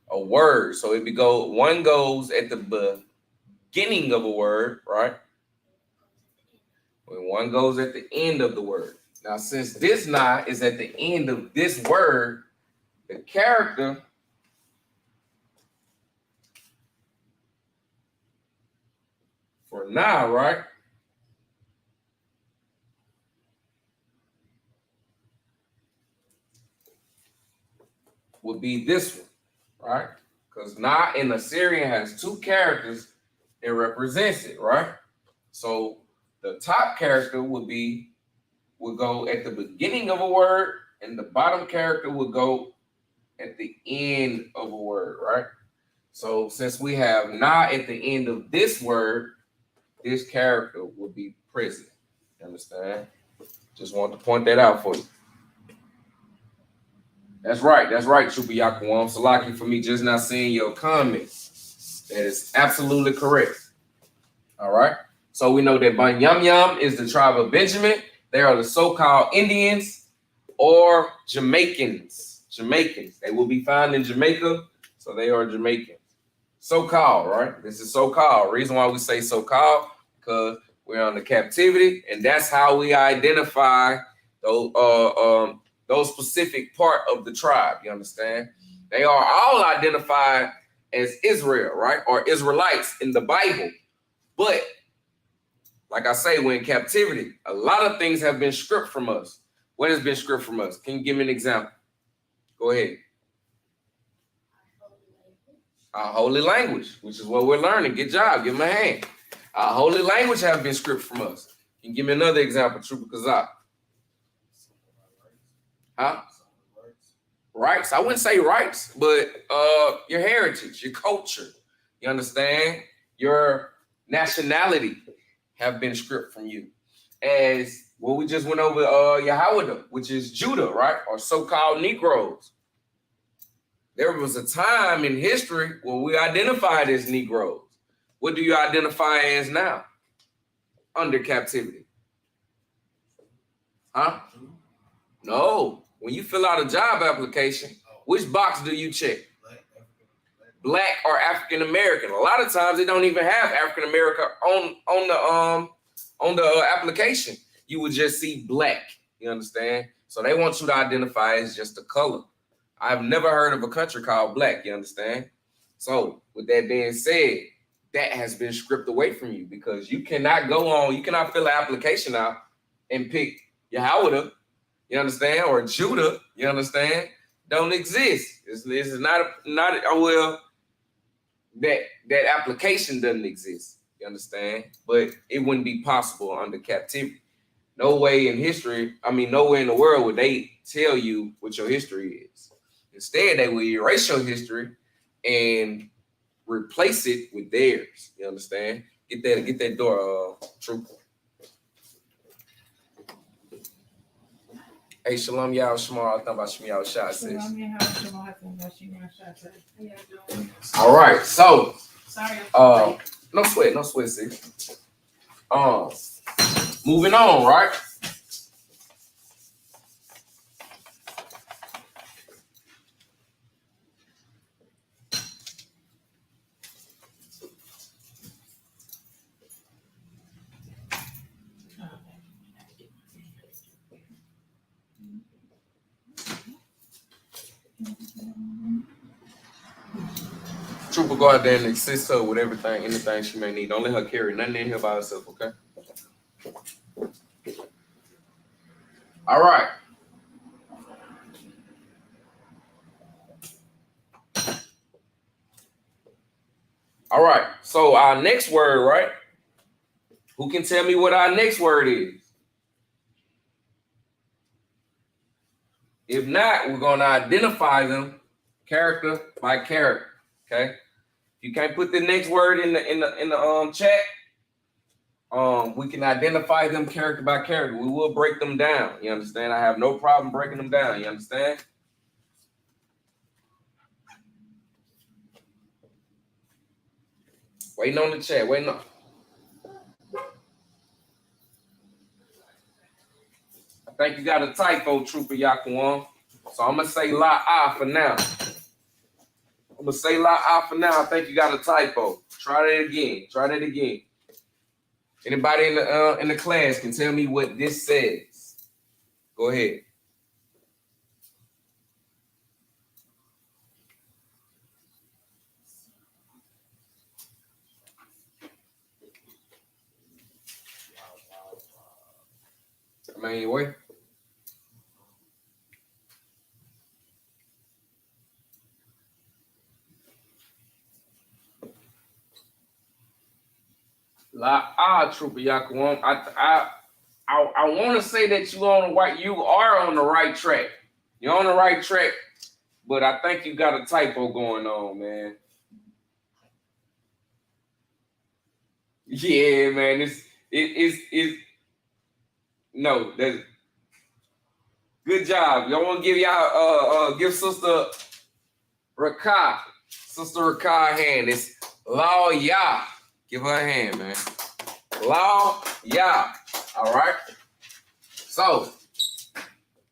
A word. So it one goes at the beginning of a word, right? When one goes at the end of the word. Now, since this na is at the end of this word, the character for na, right? Would be this one, right? Because na in Assyrian has two characters that represents it, right? So the top character would go at the beginning of a word, and the bottom character would go at the end of a word, right? So since we have na at the end of this word, this character would be present. You understand? Just want to point that out for you. That's right, Trooper Yakuam. So lucky for me just not seeing your comments. That is absolutely correct. All right. So we know that Banyam is the tribe of Benjamin. They are the so-called Indians or Jamaicans. They will be found in Jamaica, so they are Jamaicans. So-called, right? This is so-called. Reason why we say so-called, because we're under captivity, and that's how we identify those specific part of the tribe. You understand? They are all identified as Israel, right? Or Israelites in the Bible. But like I say, we're in captivity. A lot of things have been stripped from us. What has been stripped from us? Can you give me an example? Go ahead. Our holy language, which is what we're learning. Good job. Give them a hand. Our holy language have been stripped from us. Can you give me another example, Trooper Kazak? Huh? Rights. I wouldn't say rights, but your heritage, your culture. You understand? Your nationality have been stripped from you. As well, we just went over Yahweh, which is Judah, right? Or so-called Negroes. There was a time in history when we identified as Negroes. What do you identify as now? Under captivity. Huh? No. When you fill out a job application, which box do you check? Black or African American. A lot of times they don't even have African American on the application. You would just see black. You understand? So they want you to identify as just a color. I've never heard of a country called black. You understand? So with that being said, that has been stripped away from you because you cannot go on. You cannot fill an application out and pick Yahweh. You understand? Or Judah. You understand? Don't exist. This is not well. That application doesn't exist. You understand? But it wouldn't be possible under captivity. No way in history, nowhere in the world would they tell you what your history is. Instead, they will erase your history and replace it with theirs. You understand? Get that door, Trooper. Hey, Shalom Yah Shemar. I thought about Shem Yah Shah says. All right, so no sweat, sis. Moving on, right? Trooper, go out there and assist her with anything she may need. Don't let her carry nothing in here by herself, okay? All right. All right. So our next word, right? Who can tell me what our next word is? If not, we're going to identify them character by character, okay? If you can't put the next word in the chat, we can identify them character by character. We will break them down. You understand? I have no problem breaking them down. You understand? Waiting on the chat. Waiting on. I think you got a typo, Trooper Yakuan. So I'm going to say La-Ah for now. I think you got a typo. Try that again. Anybody in the class can tell me what this says. Go ahead. Come on your way. Trooper Yakuam. I want to say that you are on the right track. You're on the right track, but I think you got a typo going on, man. Yeah, man. It's no. Good job. Y'all want to give give Sister Rakah a hand. It's Law Yah. Give her a hand, man. Law Yah. All right. So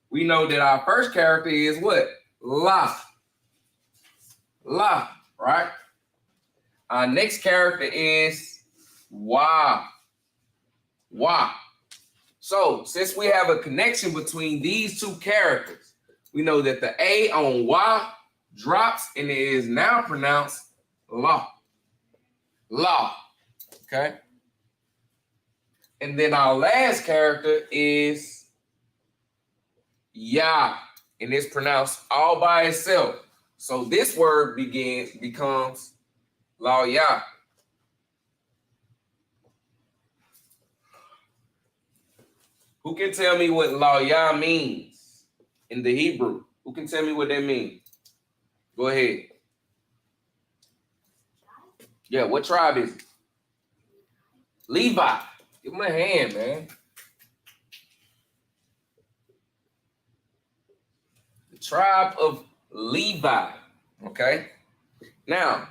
we know that our first character is what? La. La, right? Our next character is Wa. Wa. So since we have a connection between these two characters, we know that the A on Wa drops and it is now pronounced La. La. Okay. And then our last character is Ya, and it's pronounced all by itself. So this word becomes La Ya. Who can tell me what La Ya means in the Hebrew? Who can tell me what that means? Go ahead. Yeah, what tribe is it? Levi. Give him a hand, man. The tribe of Levi. Okay. Now,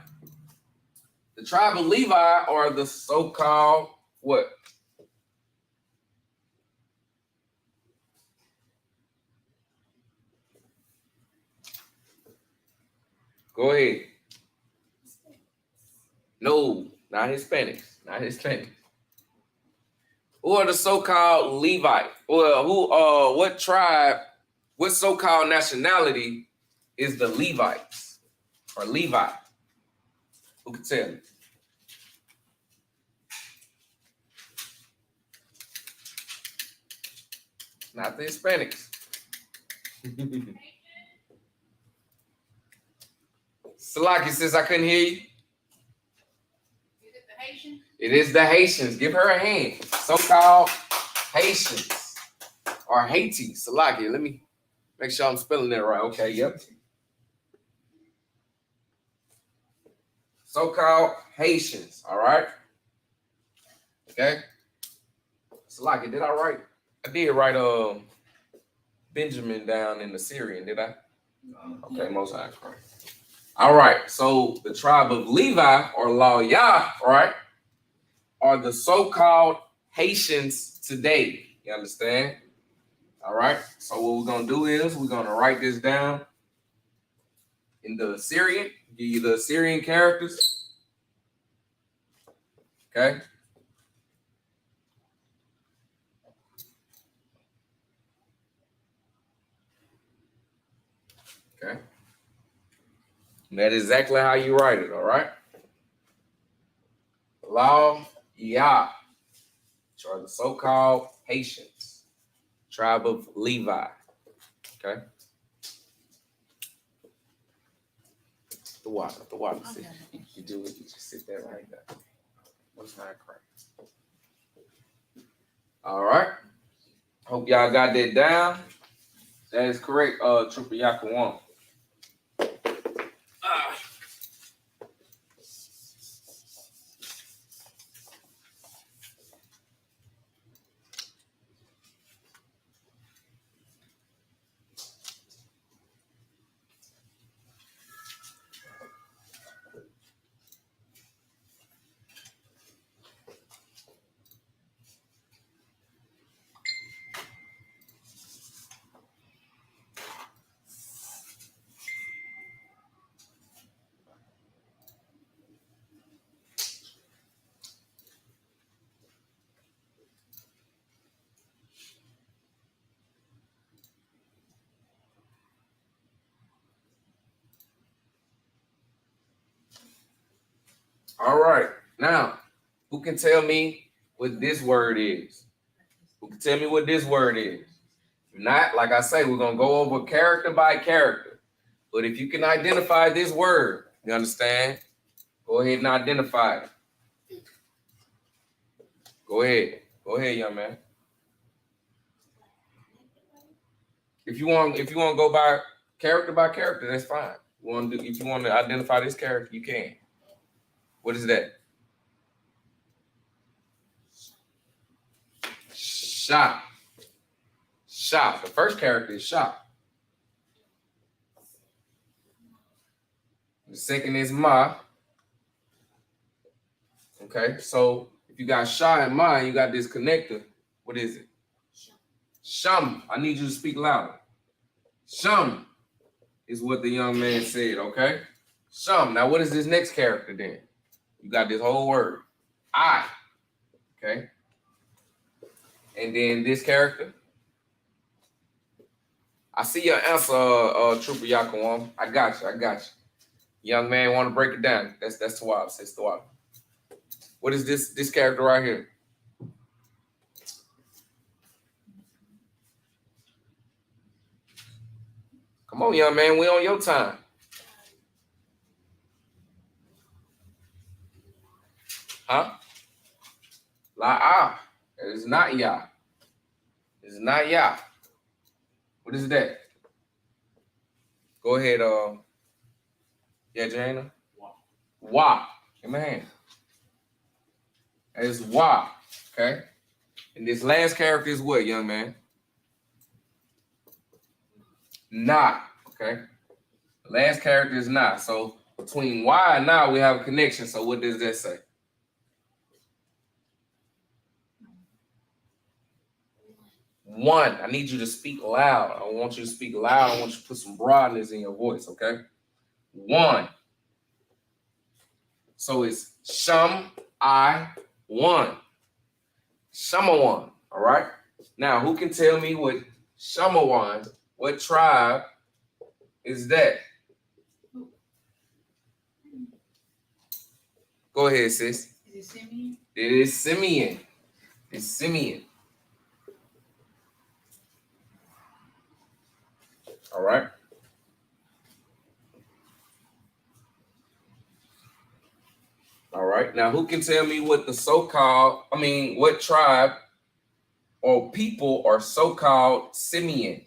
the tribe of Levi are the so-called what? Go ahead. No, not Hispanics. Not Hispanics. Who are the so-called Levite? Well, what tribe, what so-called nationality is the Levites or Levi? Who can tell me? Not the Hispanics. Salaki says I couldn't hear you. Is it the Haitian? It is the Haitians. Give her a hand. So-called Haitians or Haiti. Salaki. Let me make sure I'm spelling that right. Okay, yep. So-called Haitians. All right. Okay. Salaki, did I write? I did write Benjamin down in the Syrian, did I? Okay, most high Christ. All right, so the tribe of Levi or La Yah, right, are the so-called Haitians today. You understand? All right, so what we're gonna do is we're gonna write this down in the Syrian, give you the Syrian characters. Okay. Okay. And that is exactly how you write it, all right? La Yah, which are the so-called Haitians, tribe of Levi. Okay. The water. Okay. You do it, you just sit there right there. What's not crack? All right. Hope y'all got that down. That is correct, Trooper Yakawan. All right. Now, who can tell me what this word is? Who can tell me what this word is? If not, like I say, we're going to go over character by character. But if you can identify this word, you understand? Go ahead and identify it. Go ahead. Go ahead, young man. If you want to go by character, that's fine. If you want to identify this character, you can. What is that? Sha. Sha. The first character is Sha. The second is Ma. Okay, so if you got Sha and Ma, and you got this connector. What is it? Sham. I need you to speak louder. Sham is what the young man said, okay? Sham. Now, what is this next character then? You got this whole word. I. Okay? And then this character. I see your answer, Trooper Yakawam. I got you. Young man want to break it down. That's Tawab. Says Tawab. What is this character right here? Come on, young man. We on your time. Huh? La-ah. It is not ya. It is not ya. What is that? Go ahead, yeah, Jana. Wa. Give me a hand. That is wa. Okay. And this last character is what, young man? Nah. Okay. The last character is not. So between wa and na, we have a connection. So what does that say? One. I need you to speak loud. I want you to speak loud. I want you to put some broadness in your voice, okay? One. So it's Sham, I, one. Shamawan, all right? Now, who can tell me what Shamawan, what tribe is that? Go ahead, sis. Is it Simeon? It is Simeon. It's Simeon. All right. All right. Now, who can tell me what the what tribe or people are so-called Simeon?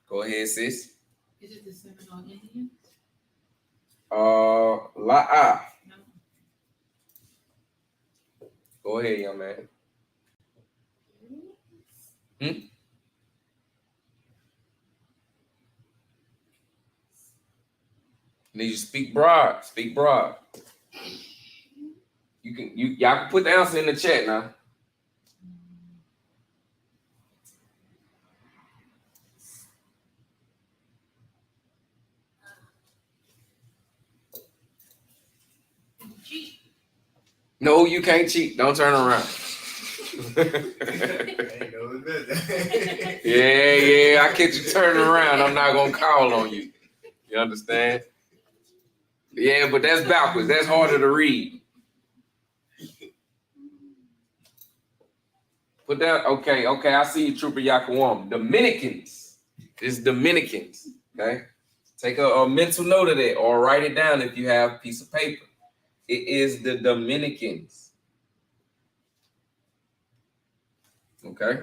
Go ahead, sis. Is it the Seminole Indians? La'a. No. Go ahead, young man. Need you to speak broad. Speak broad. Y'all can put the answer in the chat now. Cheat. No, you can't cheat. Don't turn around. Yeah, I catch you turning around. I'm not gonna call on you. You understand? Yeah, but that's backwards. That's harder to read. Put that. Okay. I see you, Trooper Yakawam. Dominicans. It's Dominicans. Okay. Take a mental note of that, or write it down if you have a piece of paper. It is the Dominicans. Okay.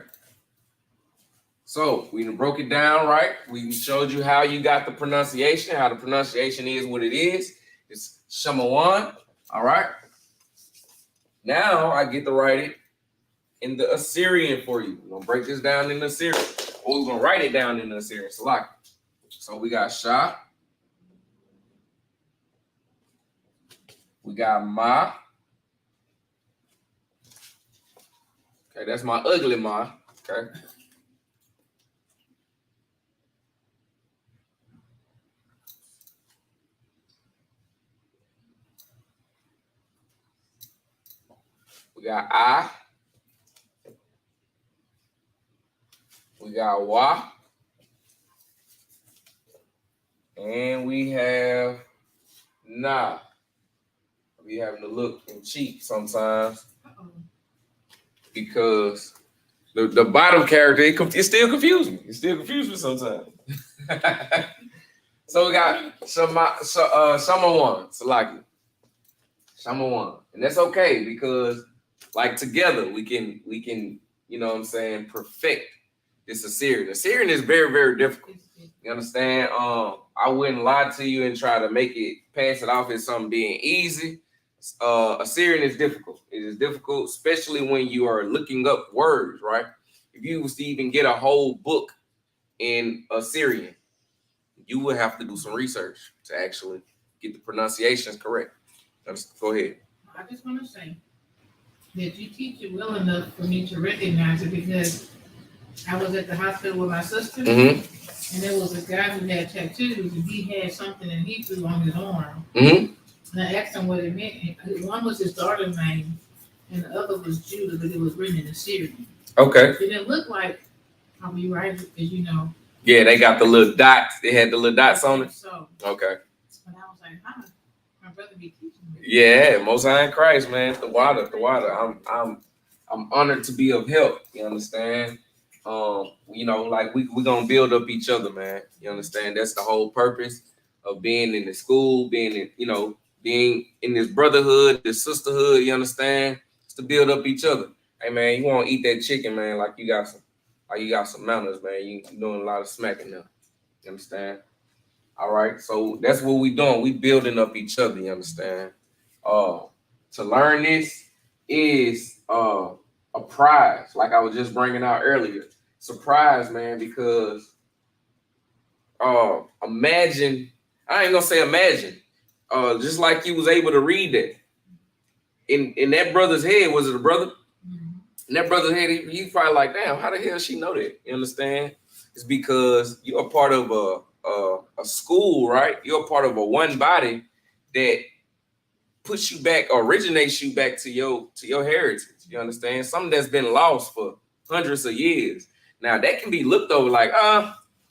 So we broke it down, right? We showed you how you got the pronunciation, how the pronunciation is what it is. It's Shamawan. All right. Now I get to write it in the Assyrian for you. We're gonna break this down in the Assyrian. Or we're gonna write it down in the Assyrian. So we got Shah. We got Ma. Okay, that's my ugly Ma. Okay. We got I. We got Wa. And we have Na. We having to look and cheat sometimes because the bottom character, it still confused me. It still confused me sometimes. So we got Shamawan, Salaki. Shamawan. And that's okay because like together we can, you know what I'm saying, perfect this Assyrian. Assyrian is very, very difficult. You understand? I wouldn't lie to you and try to make it pass it off as something being easy. Assyrian is difficult. It is difficult, especially when you are looking up words, right? If you was to even get a whole book in Assyrian, you would have to do some research to actually get the pronunciations correct. Go ahead. I just want to say that you teach it well enough for me to recognize it because I was at the hospital with my sister, and there was a guy who had tattoos, and he had something in Hebrew on his arm. And I asked him what it meant. One was his daughter's name, and the other was Judah, but it was written in Assyrian. Okay. It didn't look like how we write it, because you know. Yeah, they got the little dots. They had the little dots on it. So. Okay. And I was like, huh, my brother be teaching me. Yeah, Most High in Christ, man. The water. I'm honored to be of help. You understand? You know, like we gonna build up each other, man. You understand? That's the whole purpose of being in the school, being in, you know, being in this brotherhood, this sisterhood. You understand? It's to build up each other. Hey, man, you want to eat that chicken, man? Like you got some manners, man. You doing a lot of smacking now. You understand? All right. So that's what we doing. We building up each other. You understand? To learn this is a prize, like I was just bringing out earlier. Surprise, man, because imagine, I ain't gonna say imagine, just like you was able to read that. In that brother's head, was it a brother? In that brother's head, he probably like, damn, how the hell she know that? You understand? It's because you're a part of a school, right? You're a part of a one body that puts you back, originates you back to your heritage. You understand? Something that's been lost for hundreds of years. Now that can be looked over like,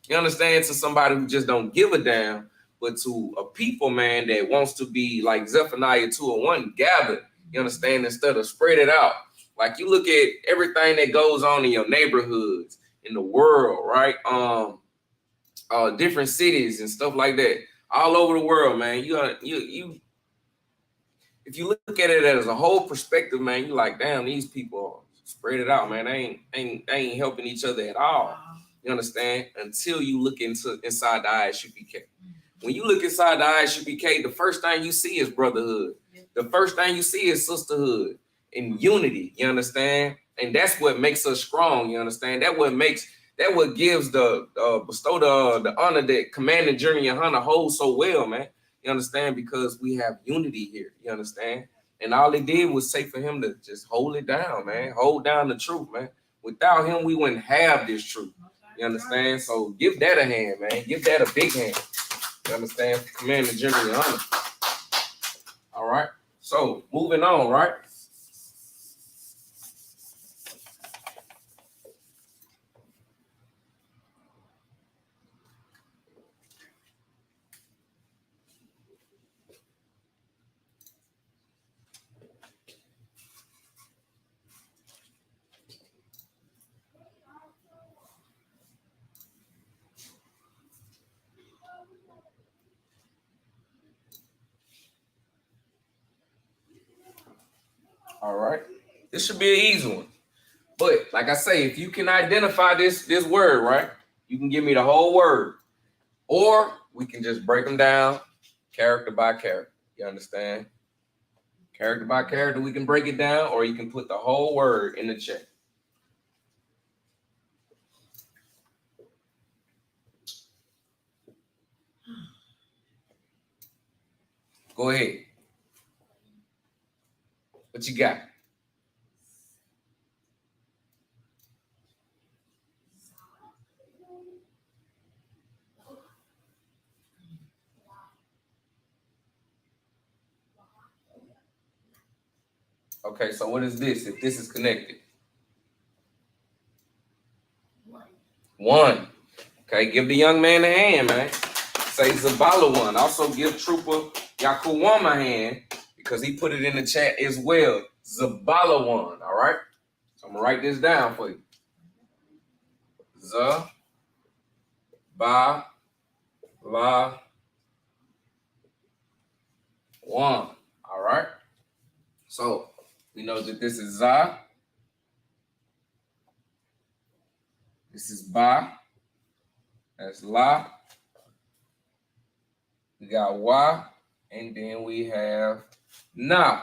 you understand, to somebody who just don't give a damn, but to a people, man, that wants to be like Zephaniah 2:1, gathered. You understand? Instead of spread it out. Like you look at everything that goes on in your neighborhoods, in the world, right? Different cities and stuff like that, all over the world, man. You if you look at it as a whole perspective, man, you like, damn, these people spread it out, man. They ain't helping each other at all. You understand? Until you look inside the ISUPK. When you look inside the ISUPK, the first thing you see is brotherhood. The first thing you see is sisterhood and unity. You understand? And that's what makes us strong. You understand? That what gives bestow the honor that Commander Junior Hunter holds so well, man. You understand? Because we have unity here. You understand? And all it did was say for him to just hold it down, man. Hold down the truth, man. Without him, we wouldn't have this truth. You understand? So give that a hand, man. Give that a big hand. You understand? Commander Junior Hunter. All right. So moving on, right? All right. This should be an easy one. But like I say, if you can identify this word, right, you can give me the whole word. Or we can just break them down character by character. You understand? Character by character, we can break it down, or you can put the whole word in the chat. Go ahead. What you got? Okay, so what is this if this is connected? One. Okay, give the young man a hand, man. Say Zabalawan. Also give Trooper Yakuwam a hand because he put it in the chat as well. Zabalawan, all right? So I'm going to write this down for you. Zabalawan. All right? So we know that this is Za. This is Ba. That's La. We got Wa. And then we have Nah.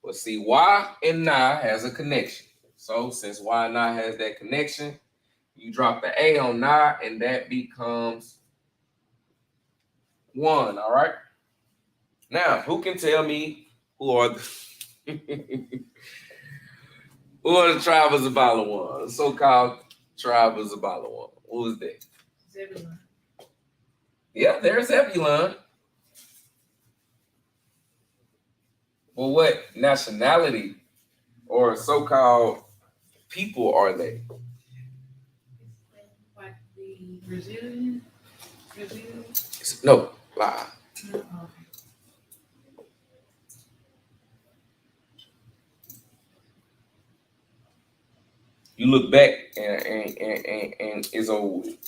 But see, Y and Nah has a connection. So since Y and Nah has that connection, you drop the A on Nah, and that becomes 1. All right. Now, who can tell me who are the who are the tribe of Zabalawan? The so-called tribe of Zabalawan. Who is that? Zebulon. Yeah, there's Zebulon. Well, what nationality or so-called people are they? Like the Brazilian? Brazil? No, lie. No, okay. You look back and it's over with.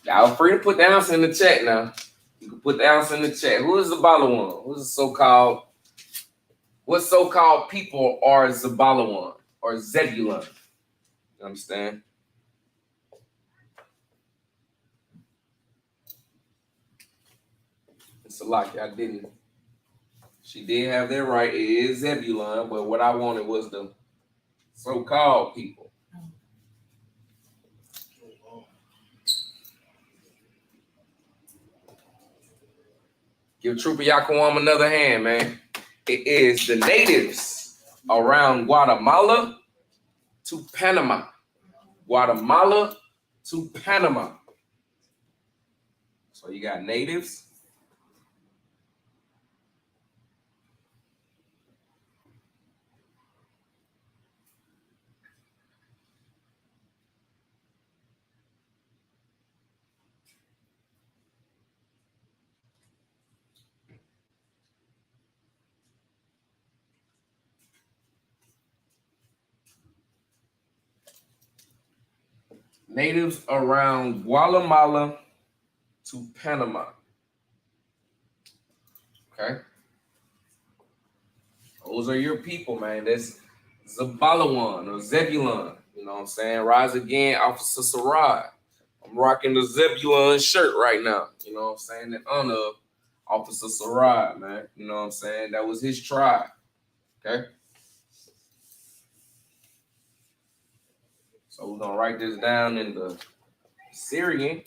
Y'all free to put the answer in the chat now. You can put the answer in the chat. Who is Zabalawan? Who's the so-called? What so-called people are Zabalawan or Zebulon? You understand? It's a lot. I didn't. She did have that right. It is Zebulon, but what I wanted was the so-called people. Give Trooper Yaquam another hand, man. It is the natives around Guatemala to Panama. Guatemala to Panama. So you got natives. Natives around Guatemala to Panama. Okay. Those are your people, man. That's Zabalawan or Zebulon. You know what I'm saying? Rise again, Officer Sarad. I'm rocking the Zebulon shirt right now. You know what I'm saying? In honor of Officer Sarad, man. You know what I'm saying? That was his tribe. Okay. So we're gonna write this down in the Syrian.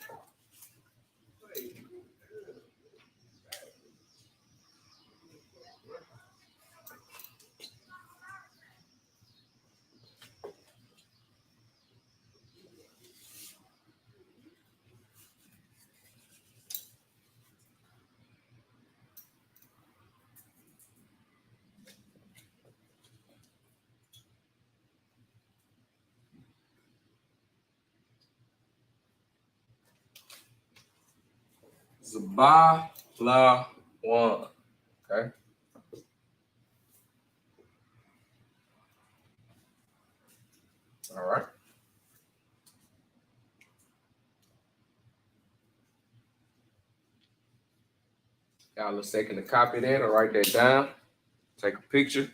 Zabalawan. Okay. All right. Got a second to copy that or write that down. Take a picture.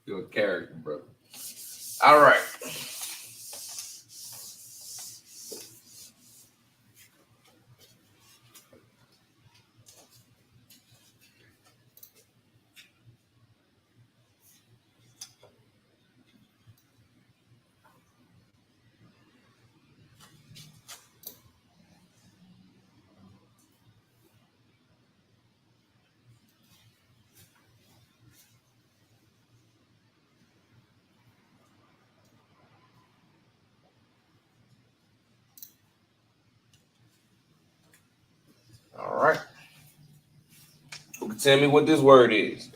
You're a character, bro. All right. All right. Who can tell me what this word is?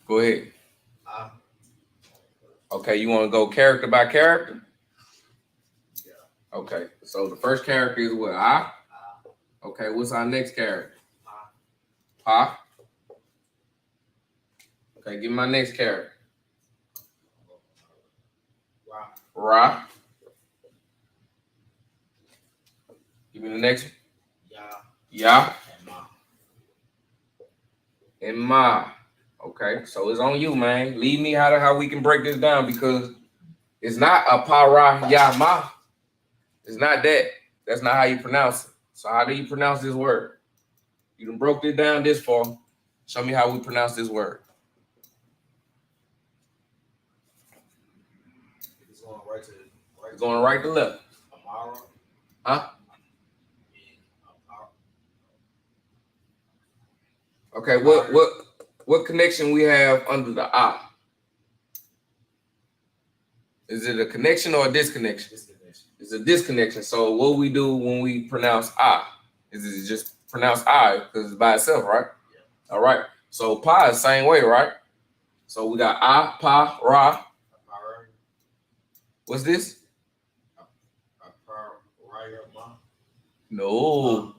Go ahead. Okay, you want to go character by character? So the first character is what? I? Okay, what's our next character? Pa. Okay, give me my next character. Ra. Give me the next one. Ya. And Ma. Okay, so it's on you, man. Lead me how we can break this down because it's not a Pa Ra Ya Ma. It's not that. That's not how you pronounce it. So how do you pronounce this word? You done broke it down this far. Show me how we pronounce this word. It's going right to It's going right to left. Amara. Huh? Okay, what connection we have under the A? Is it a connection or a disconnection? It's a disconnection. So what we do when we pronounce A? Is it just pronounce I because it's by itself, right? Yeah. All right. So Pa is the same way, right? So we got A, Pa, Ra. What's this? No.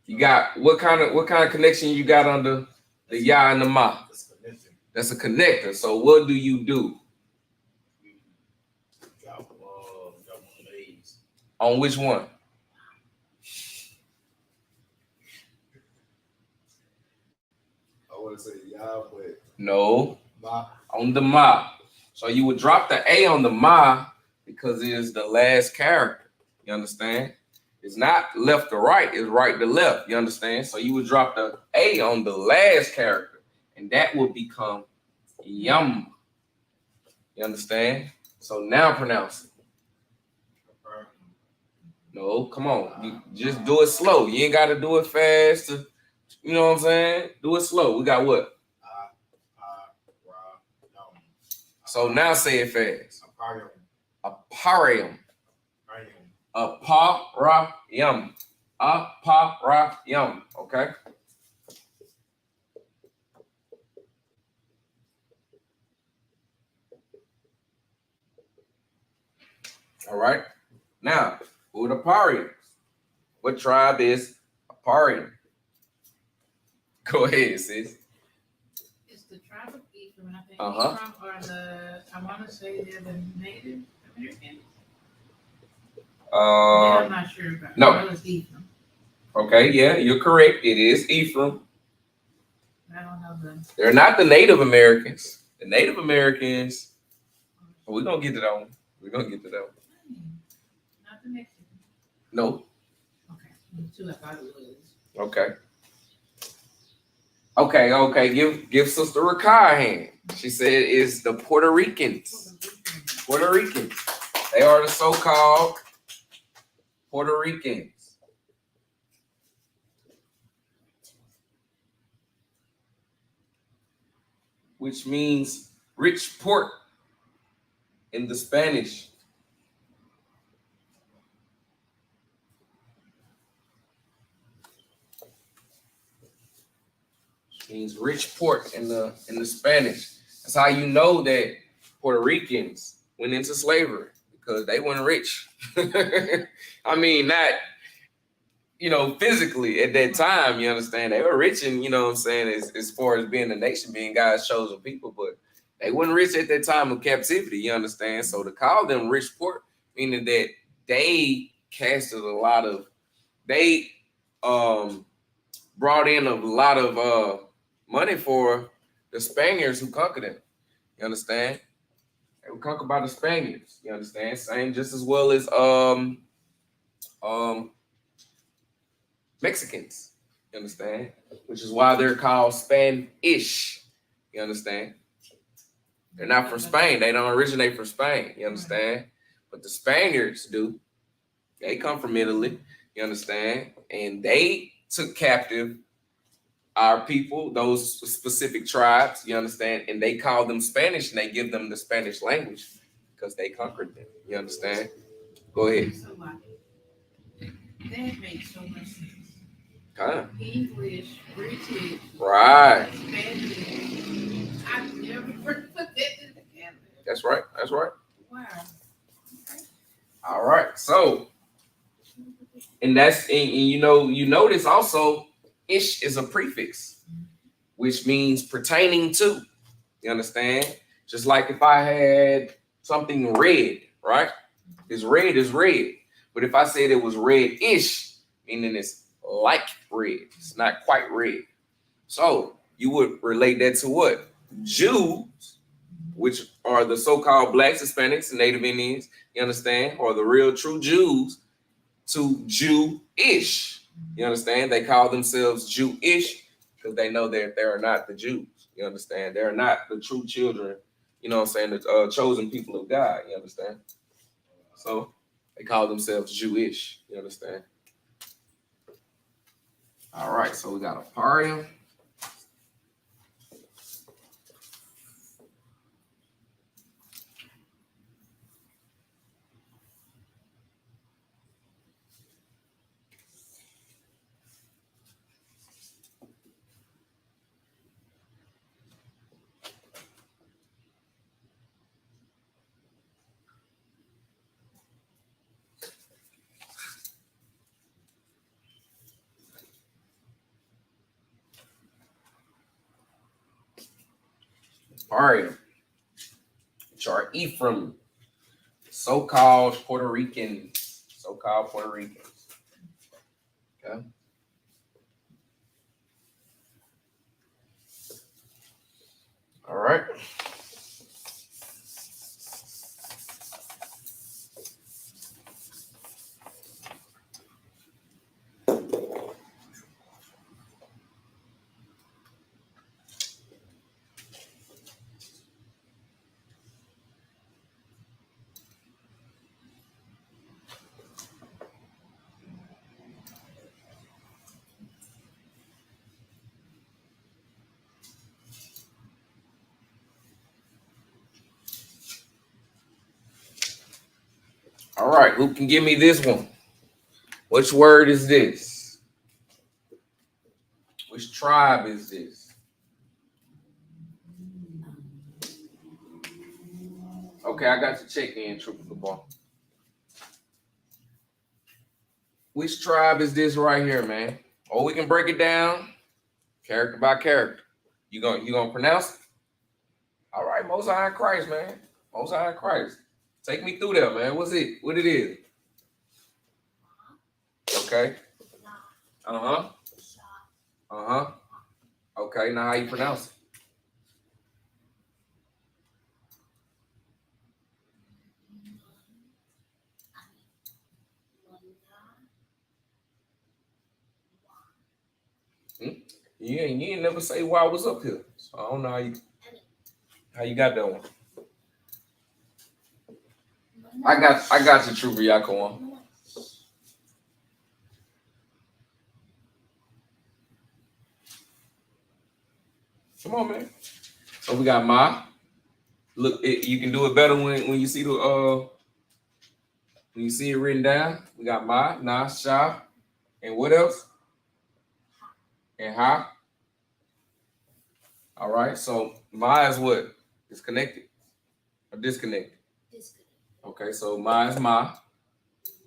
You got what kind of connection you got under the Ya and the Ma? That's a connector. So what do you do? On which one? I want to say y'all, but no. Ma. On the Ma. So you would drop the A on the Ma because it is the last character. You understand? It's not left to right, it's right to left. You understand? So you would drop the A on the last character, and that would become Yum. You understand? So now pronounce it. No, come on. You just do it slow. You ain't got to do it fast. You know what I'm saying? Do it slow. We got what? So now say it fast. Aparium. Aparayum. Aparayum. Okay? All right. Now, who are the Parians? What tribe is Aparian? Go ahead, sis. It's the tribe of Ephraim, I think. Uh-huh. Ephraim are I want to say they're the Native Americans. I'm not sure about. No. I know it's Ephraim. Okay, yeah, you're correct. It is Ephraim. I don't know them. They're not the Native Americans. The Native Americans, we're going to get to that one. We're going to get to that one. Not the Mexican. No. Okay. Me too, I thought it was. Okay. Give Sister Rakai a hand. She said it's the Puerto Ricans. Puerto Ricans. They are the so-called Puerto Ricans. Which means rich port in the Spanish. Means rich port in the Spanish. That's how you know that Puerto Ricans went into slavery because they weren't rich. I mean, not physically at that time. You understand? They were rich, and what I'm saying as far as being a nation, being God's chosen people, but they weren't rich at that time of captivity. You understand? So to call them rich port, meaning that they casted a lot of, they brought in a lot of money for the Spaniards who conquered them. You understand? They were conquered by the Spaniards. You understand? Same just as well as Mexicans. You understand? Which is why they're called Spanish. You understand? They're not from Spain. They don't originate from Spain. You understand? But the Spaniards do. They come from Italy. You understand? And they took captive our people, those specific tribes, you understand? And they call them Spanish, and they give them the Spanish language because they conquered them. You understand? Go ahead. That makes so much sense. Huh? English, British, Right. Spanish. I've never put that together. That's right. Wow. All right. So, and that's and you notice also ish is a prefix, which means pertaining to. You understand? Just like if I had something red, right? It's red is red. But if I said it was red-ish, meaning it's like red, it's not quite red. So you would relate that to what? Jews, which are the so-called blacks, Hispanics, and Native Indians, you understand, or the real true Jews, to Jew-ish. You understand? They call themselves Jew-ish because they know that they're not the Jews. You understand? They're not the true children, you know what I'm saying, the chosen people of God. You understand? So they call themselves Jewish. You understand? All right, so we got a parium. Parium, which are Ephraim, so-called Puerto Ricans. So-called Puerto Ricans. Okay. All right. All right, who can give me this one? Which word is this? Which tribe is this? Okay, I got to check in, Triple the Ball. Which tribe is this right here, man? Or we can break it down character by character. You gonna pronounce it? All right, Most High in Christ, man. Most High in Christ. Take me through that, man. What's it? What it is? Okay. Uh-huh. Uh-huh. Okay, now how you pronounce it? You ain't never say why I was up here. So I don't know how you got that one. I got you, True Yakuan. Come on, man. So we got Ma. Look, you can do it better when you see when you see it written down. We got Ma, Na, Sha, and what else? And Ha. All right. So Ma is what? It's connected or disconnected? Disconnected. Okay. So Ma is Ma.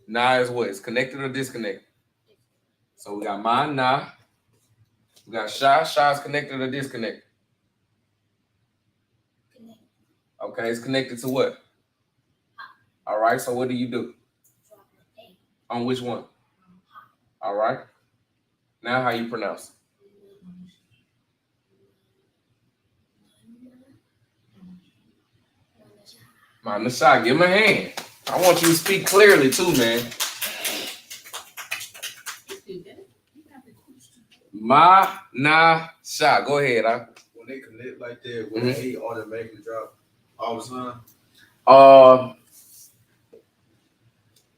Na is what? It's connected or disconnected? So we got Ma, Na. We got Sha. Sha is connected or disconnected? Connected. Okay. It's connected to what? All right. So what do you do? On which one? All right. Now how you pronounce it? Nasha, give him a hand. I want you to speak clearly too, man. Nasha, go ahead. When they connect like that, when they automatically drop all the time?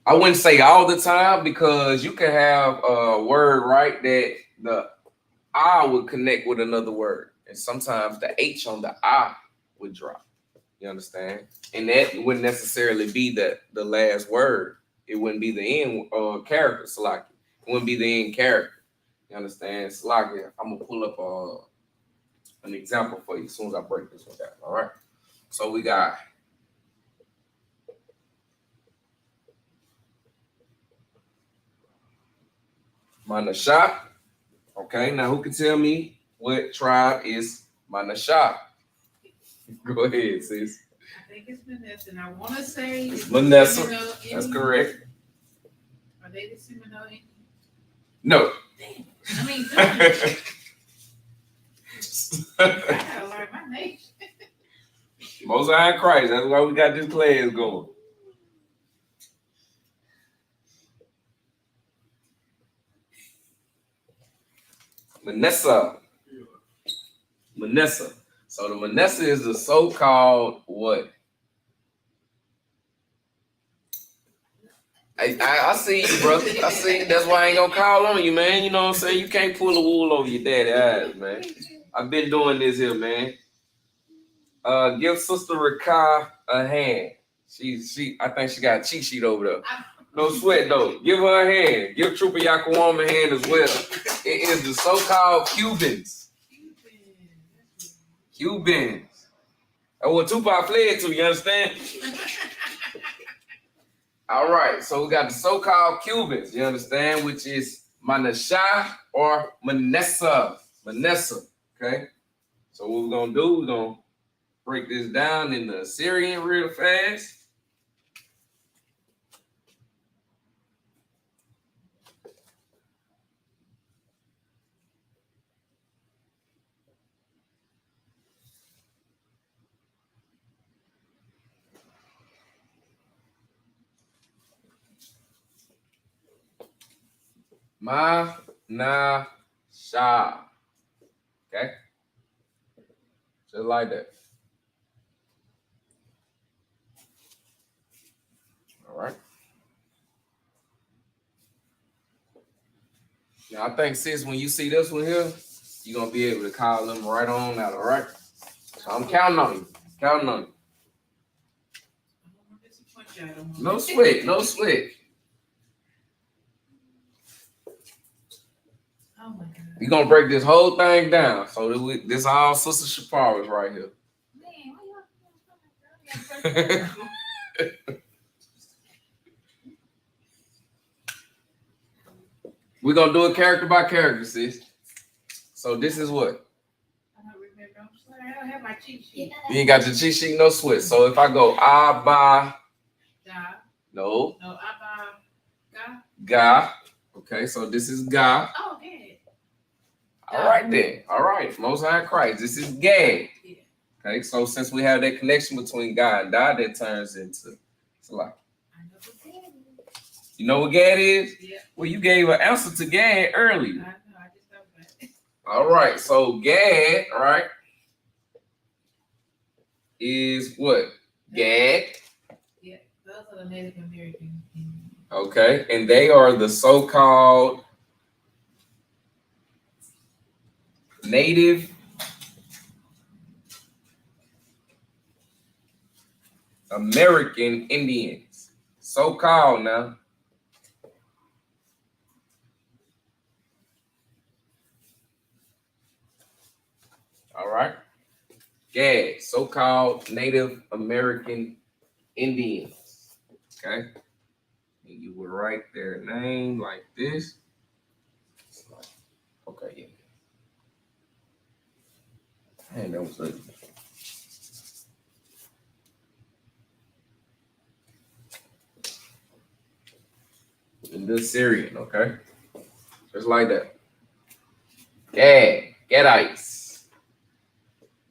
I wouldn't say all the time because you can have a word, right, that the I would connect with another word. And sometimes the H on the I would drop. You understand? And that wouldn't necessarily be the last word. It wouldn't be the end character, Salaki. It wouldn't be the end character. You understand? Salaki, I'm going to pull up an example for you as soon as I break this one down. All right? So we got Manasha. Okay, now who can tell me what tribe is Manasha? Go ahead, sis. I think it's Vanessa, and I want to say It's Vanessa. Seminole That's Indian. correct. Are they the Seminole Indian? No. Damn. I mean, I gotta learn my name. Most High in Christ. That's why we got this class going. Manessa. So the Manessa is the so-called what? I see you, brother. I see you. That's why I ain't gonna call on you, man. You know what I'm saying? You can't pull the wool over your daddy eyes, man. I've been doing this here, man. Give Sister Rakah a hand. I think she got a cheat sheet over there. No sweat though. Give her a hand. Give Trooper Yakawam a hand as well. It is the so-called Cubans. That's what Tupac fled to, you understand? All right, so we got the so-called Cubans, you understand, which is Manasha or Manessa. Okay? So what we're going to do, we're going to break this down in the Assyrian real fast. Ma-na-sha. Okay? Just like that. All right. Now, I think, sis, when you see this one here, you're going to be able to call them right on out, all right? So I'm counting on you. No sweat. Oh my God. We're going to break this whole thing down. So this all Sister Shapara's right here. Man, why y'all We're going to do it character by character, sis. So this is what? I don't remember. I'm sorry. I don't have my cheat sheet. You ain't got your cheat sheet, no sweat. So if I go Abba, no, Abba, Ga. Okay, so this is Ga. Oh, good. All right then. All right. Most High in Christ. This is Gad. Yeah. Okay, so since we have that connection between God and God, that turns into like. You know what Gad is? Yeah. Well, you gave an answer to Gad earlier. I know. I just know that. All right. So Gad, all right, is what? Gad. Yeah. Those are the Native American. Okay, and they are the so-called Native American Indians. So-called now. All right. Gad, so-called Native American Indians. Okay. And you would write their name like this. Okay, yeah. Man, that was ugly. In the Syrian, okay? Just like that. Gadites.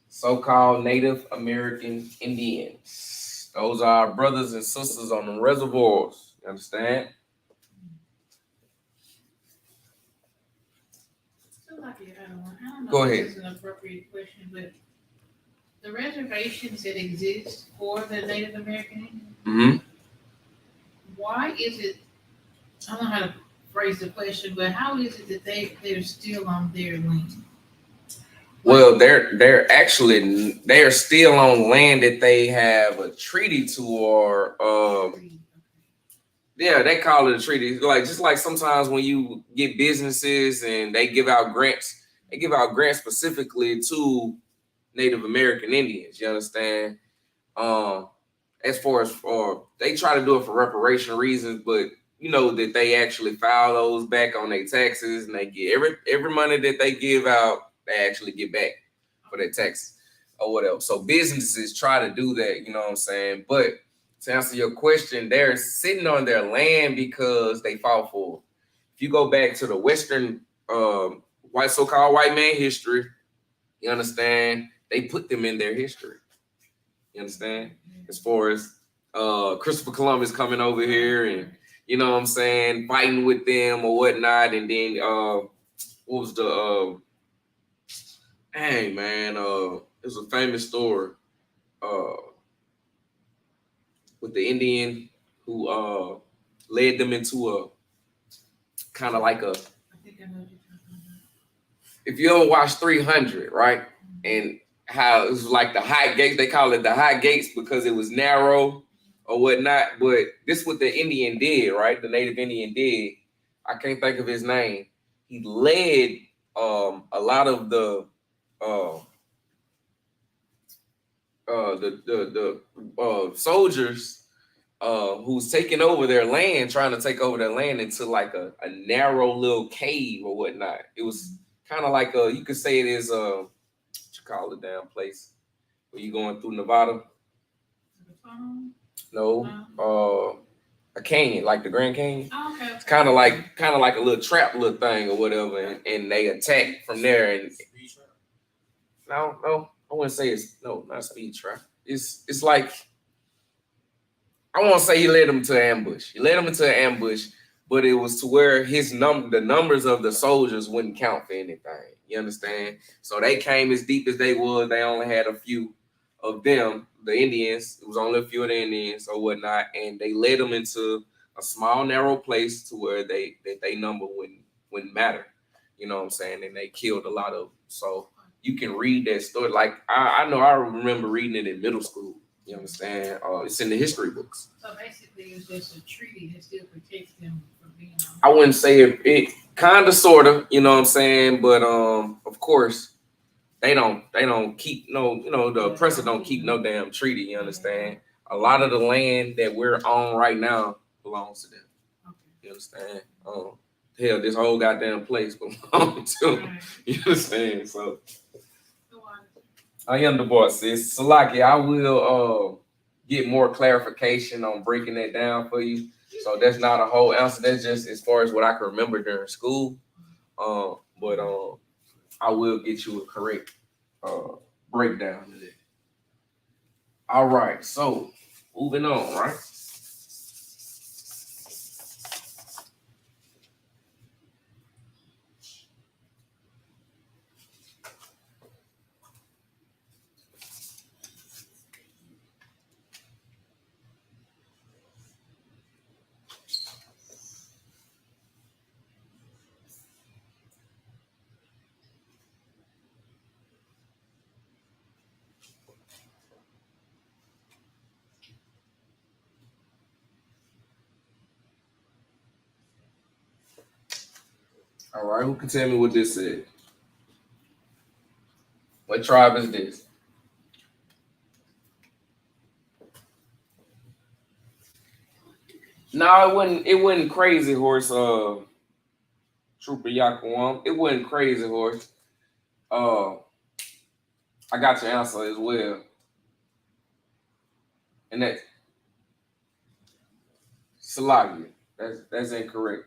So-called Native American Indians. Those are our brothers and sisters on the reservoirs. You understand? I don't know Go if ahead. this is an appropriate question, but the reservations that exist for the Native American Indians, why is it, I don't know how to phrase the question, but how is it that they're still on their land? Well, they're still on land that they have a treaty to, or yeah, they call it a treaty. Like just like sometimes when you get businesses and they give out grants specifically to Native American Indians. You understand? As far as they try to do it for reparation reasons, but you know, that they actually file those back on their taxes, and they get every money that they give out, they actually get back for their taxes or whatever. So businesses try to do that, you know what I'm saying? But to answer your question, they're sitting on their land because they fought for it. If you go back to the Western so-called white man history, you understand, they put them in their history. You understand? As far as Christopher Columbus coming over here and, you know what I'm saying, fighting with them or whatnot. And then what was the hey man, it was a famous story with the Indian who led them into a kind of like a, if you ever watch 300, right? And how it was like the high gates, they call it the high gates because it was narrow or whatnot. But this what the Indian did, right? The native Indian did. I can't think of his name. He led a lot of the soldiers who's taking over their land, trying to take over their land into like a narrow little cave or whatnot. It was kind of like you could say it is what you call the damn place where you going through Nevada? No, a canyon, like the Grand Canyon. Oh, okay. It's kind of like a little trap little thing or whatever, and they attack from there. And no, I wouldn't say it's not a speed trap. It's like, I won't say he led them to an ambush. He led them into an ambush, but it was to where the numbers of the soldiers wouldn't count for anything. You understand? So they came as deep as they would. They only had a few of them, the Indians. It was only a few of the Indians or whatnot, and they led them into a small, narrow place to where they number wouldn't matter. You know what I'm saying? And they killed a lot of them. So you can read that story. Like I know I remember reading it in middle school. You understand? It's in the history books. So basically, it's just a treaty that still protects them from being. I wouldn't say it kind of, sort of. You know what I'm saying? But of course, they don't keep the oppressor don't keep no damn treaty. You understand? A lot of the land that we're on right now belongs to them. You understand? Hell, this whole goddamn place belongs to them. You understand? So. I am the boss, sis. Salaki, I will get more clarification on breaking that down for you. So that's not a whole answer. That's just as far as what I can remember during school. But I will get you a correct breakdown of it. All right, so moving on, right? All right, who can tell me what this is? What tribe is this? No, it wasn't Crazy Horse, Trooper Yakuam. It wasn't Crazy Horse. I got your answer as well. And that's Salagia. That's incorrect.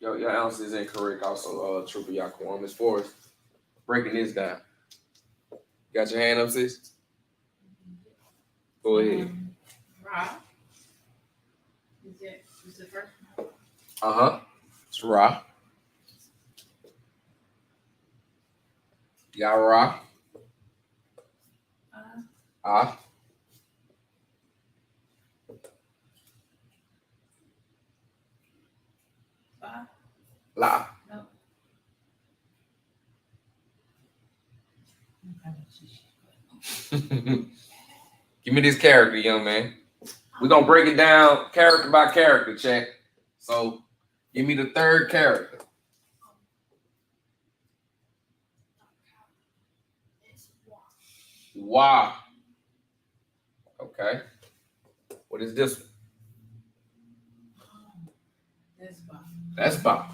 Your answer is incorrect also, Trooper Yakuam. As far as breaking this down. Got your hand up, sis? Go ahead. Ra. Is the first one? Uh-huh. It's Ra. Yara. Ah. La. No. Give me this character, young man. We're gonna break it down character by character, check. So give me the third character. Wow. Okay. What is this one? That's Ba.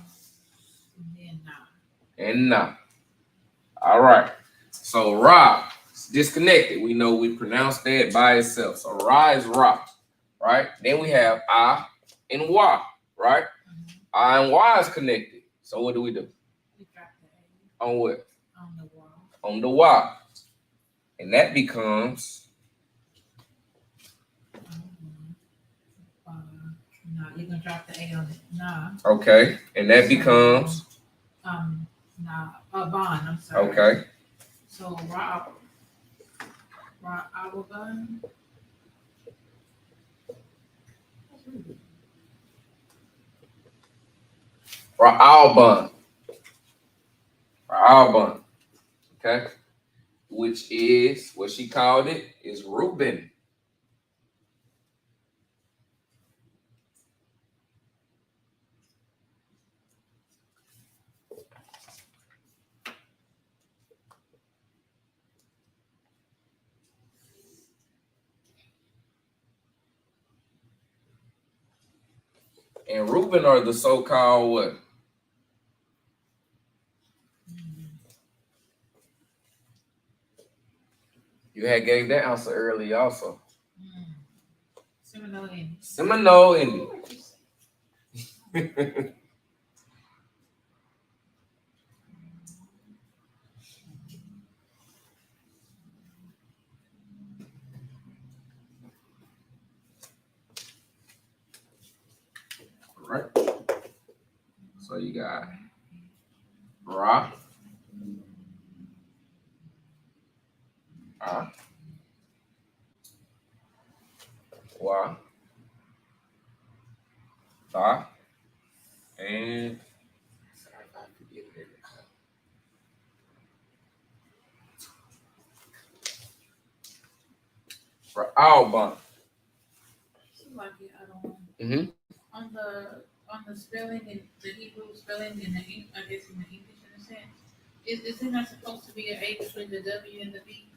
And then Nah. And Nah. All right. So Ra is disconnected. We know we pronounce that by itself. So Ra is Ra, right? Then we have I and Wa, right? I and Y is connected. So what do? We drop the A On what? on the wall. On the Y. And that becomes Nah, you can drop the A on it. Nah. okay. And that becomes Nah. Bond. I'm sorry. okay. So Bond. Ra'alban. Ra'alban. Okay. Which is what she called it is Reuben. And Reuben are the so-called what? You had gave that answer earlier also. Seminole Indians. All right. So you got Ra. Wa. Ta. And Ra'alban. Mm-hmm. On the spelling and the Hebrew spelling and the I guess in the English in a sense, is it not supposed to be an A between the W and the B?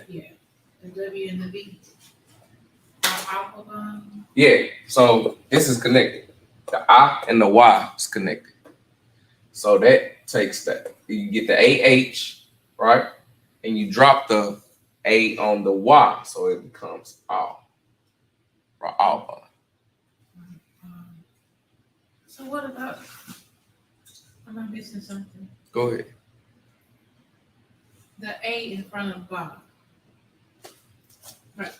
Yeah, the W and the B. Yeah, so this is connected. The I and the Y is connected. So that takes that. You get the AH, right? And you drop the A on the Y, so it becomes all. Ra'alban. So what about, am I missing something? Go ahead. The A in front of Bob. Right.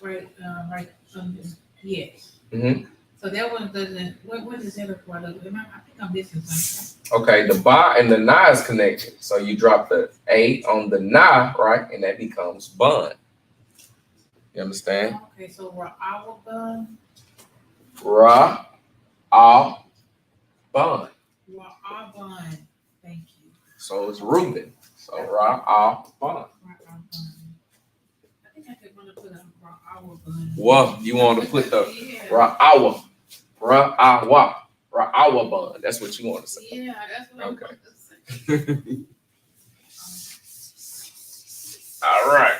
Yes. Mm-hmm. So that one doesn't. What is that a part of? I think I'm missing something. Okay, the ba and the na is connected. So you drop the A on the na, right? And that becomes bun. You understand? Okay, so Ra'alban. Ra'alban. Ra'alban. Thank you. So it's Reuben. So Ra'alban. I want to put a Ra'alban. Well, you want to put the Ra'awa. Ra'awaban. That's what you want to say. Yeah, that's what I want to say. All right.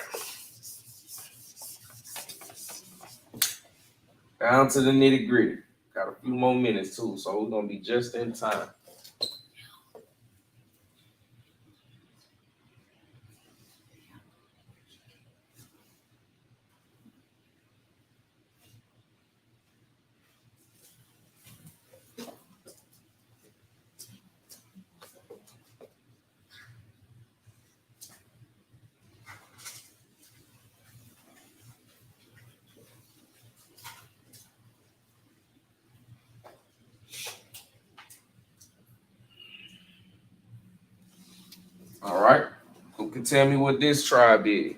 Down to the nitty gritty. Got a few more minutes too, so we're gonna be just in time. All right. Who can tell me what this tribe is?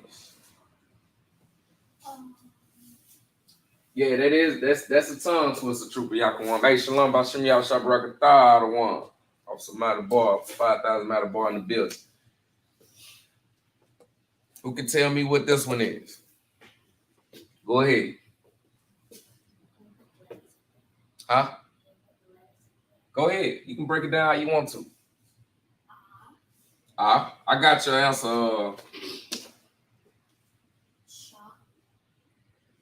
Yeah, that's a tongue twister, trooper. Yakuwan. Hey, shalom, Bashim Yah Shabrakatah, the one. Officer Matter Bar, 5,000 Matter Bar in the building. Who can tell me what this one is? Go ahead. Huh? Go ahead. You can break it down how you want to. I got your answer.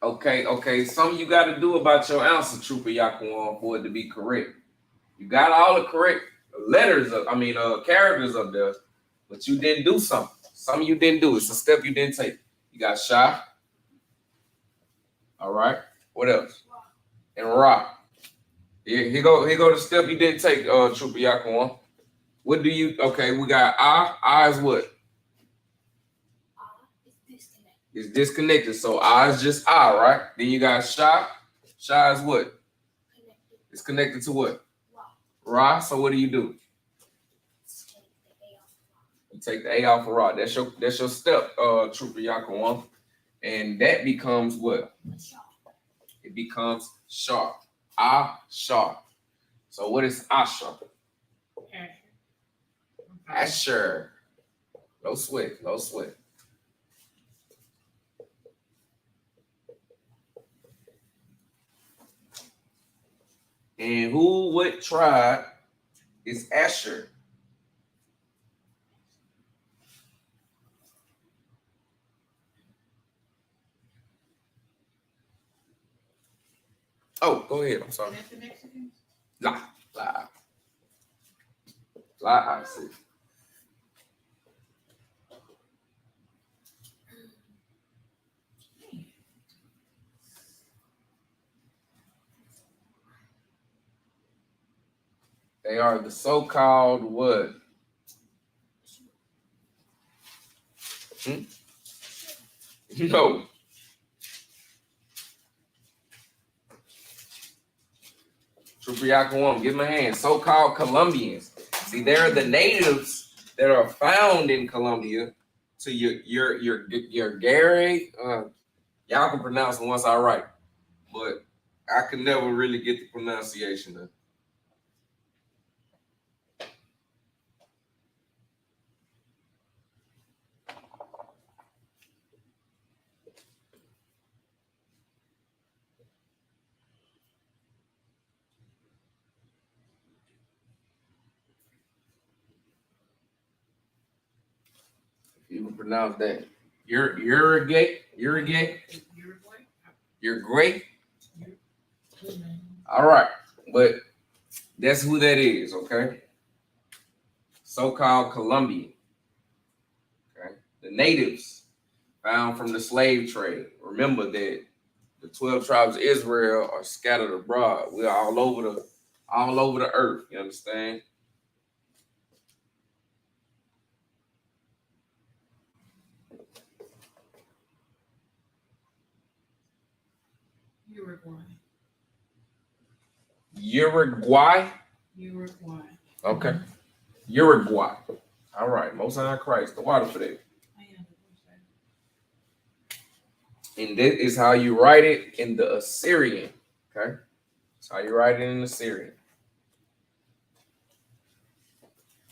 Okay. Something you got to do about your answer, Trooper Yakuan, for it to be correct. You got all the correct characters up there, but you didn't do something. Something you didn't do. It's a step you didn't take. You got shy. All right. What else? And rock. Here go the step you didn't take, Trooper Yakuan. What do you? Okay, we got I. I is what? It's disconnected. So I is just I, right? Then you got shy. Shy is what? It's connected to what? Ra. So what do? You take the A off of Ra. That's your step, Trooper Yakuan. And that becomes what? It becomes sharp. Sharp. So what is Asher? Asher. No sweat. And what tribe is Asher? Oh, go ahead. I'm sorry. La. I see. They are the so-called what? No. Trooper Yakuan, give him a hand. So-called Colombians. See, they're the natives that are found in Colombia. To your Gary. Y'all can pronounce it once I write, but I could never really get the pronunciation of it. You can pronounce that. Uruguay. You're great. All right, but that's who that is, okay? So-called Colombian. Okay, the natives found from the slave trade. Remember that the 12 tribes of Israel are scattered abroad. We're all over the earth. You understand? Uruguay. Okay. Uruguay. All right. Most High Christ. The water for that. And that is how you write it in the Assyrian. Okay. That's how you write it in the Assyrian.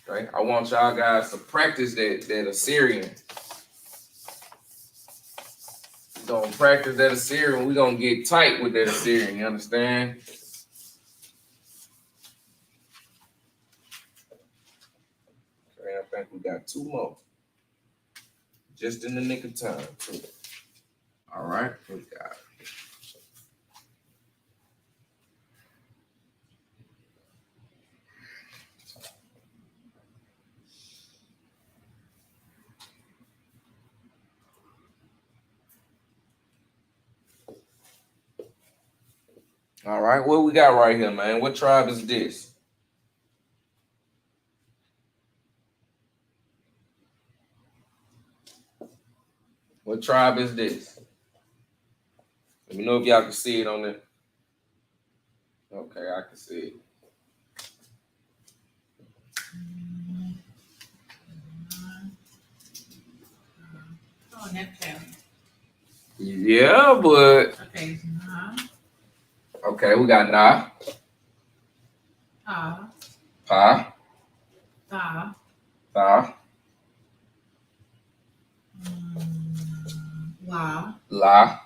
Okay. I want y'all guys to practice that Assyrian. We're gonna practice that Assyrian. We're gonna get tight with that Assyrian. You understand? I think we got 2 more. Just in the nick of time, too. All right, we got it. All right, what we got right here, man? What tribe is this? What tribe is this? Let me know if y'all can see it on it. Okay, I can see it. Oh, Neptune. Yeah, but Okay, okay, we got Na, Pa, Pa, Tha, Tha, La, La,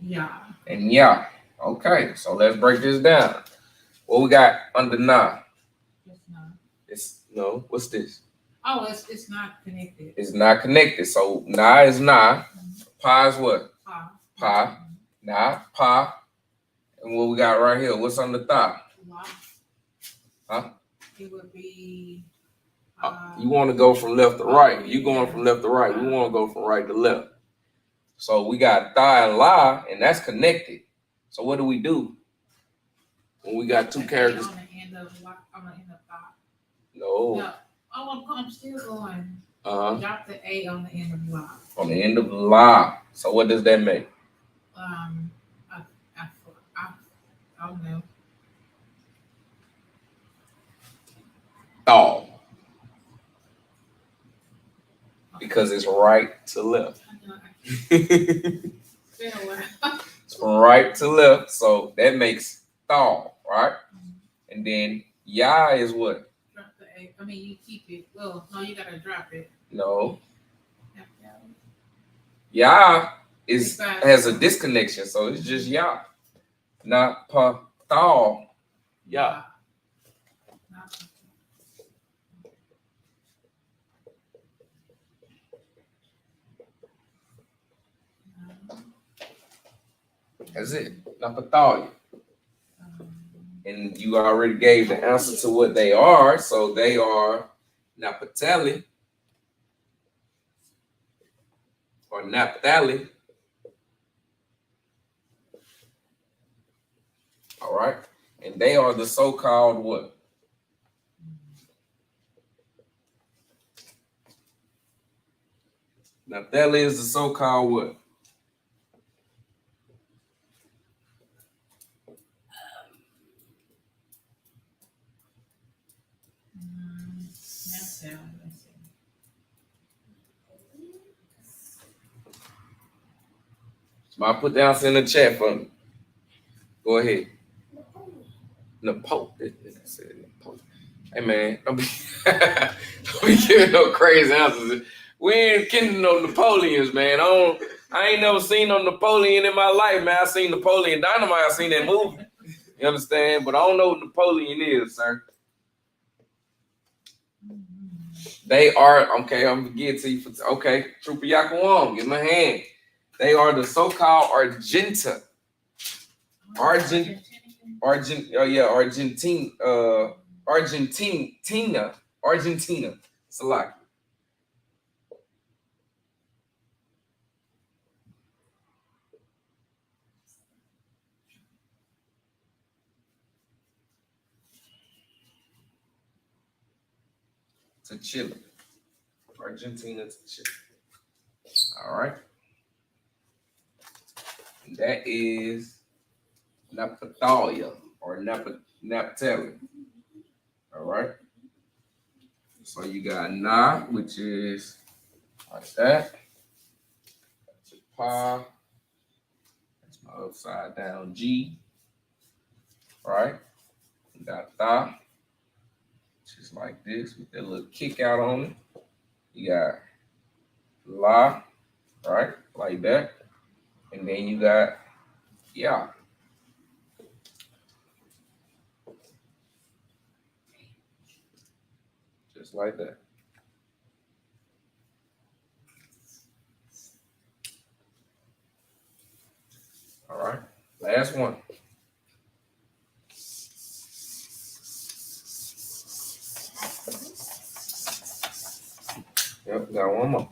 Ya. and Ya. Okay, so let's break this down. What we got under Na? Just Na. It's no. What's this? Oh, it's not connected. It's not connected. So na is na. Pa is what? Pa. Pa. Na, pa. And what we got right here? What's on the top? La. Huh? It would be. You want to go from left to right. You going from left to right. We want to go from right to left. So we got tha and la, and that's connected. So what do we do when we got two characters? On the end of la, on the end of tha. No. No. Oh, I'm still going. Drop the A on the end of la. On the end of la. So what does that make? I don't know. Thaw. Because it's right to left. It's from right to left, so that makes thaw, right? And then ya is what? Drop the A. I mean, you keep it. Well, no, you gotta drop it. No. Ya has a disconnection, so it's just ya. Not pa thaw. Ya. That's it. Napatalia. And you already gave the answer to what they are. So they are Napatali or Naphtali. All right. And they are the so-called what? Naphtali is the so-called what? Somebody put the answer in the chat for me. Go ahead. Napoleon. Hey man, don't be giving no crazy answers. We ain't kidding no Napoleons, man. I ain't never seen no Napoleon in my life, man. I seen Napoleon Dynamite. I seen that movie. You understand? But I don't know what Napoleon is, sir. They are, okay, I'm gonna get to you. Okay, Trooper Yakawam, give my hand. They are the so-called Argentina. Argentina. Salaki. To Chile. Argentina to Chile. All right. And that is Naphthalia or Naphtali. All right. So you got Na, which is like that. That's your Pa. That's my upside down G. All right. You got Tha, which is like this with that little kick out on it. You got La, right? Like that. And then you got Ya. Just like that. All right. Last one. Yep, got one more.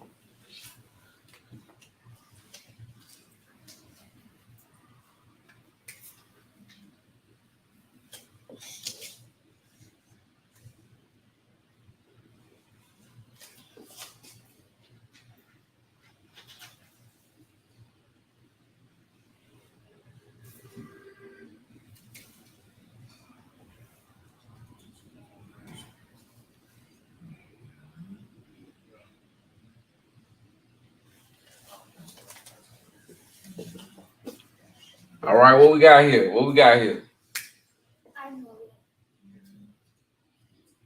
All right, what we got here? What we got here?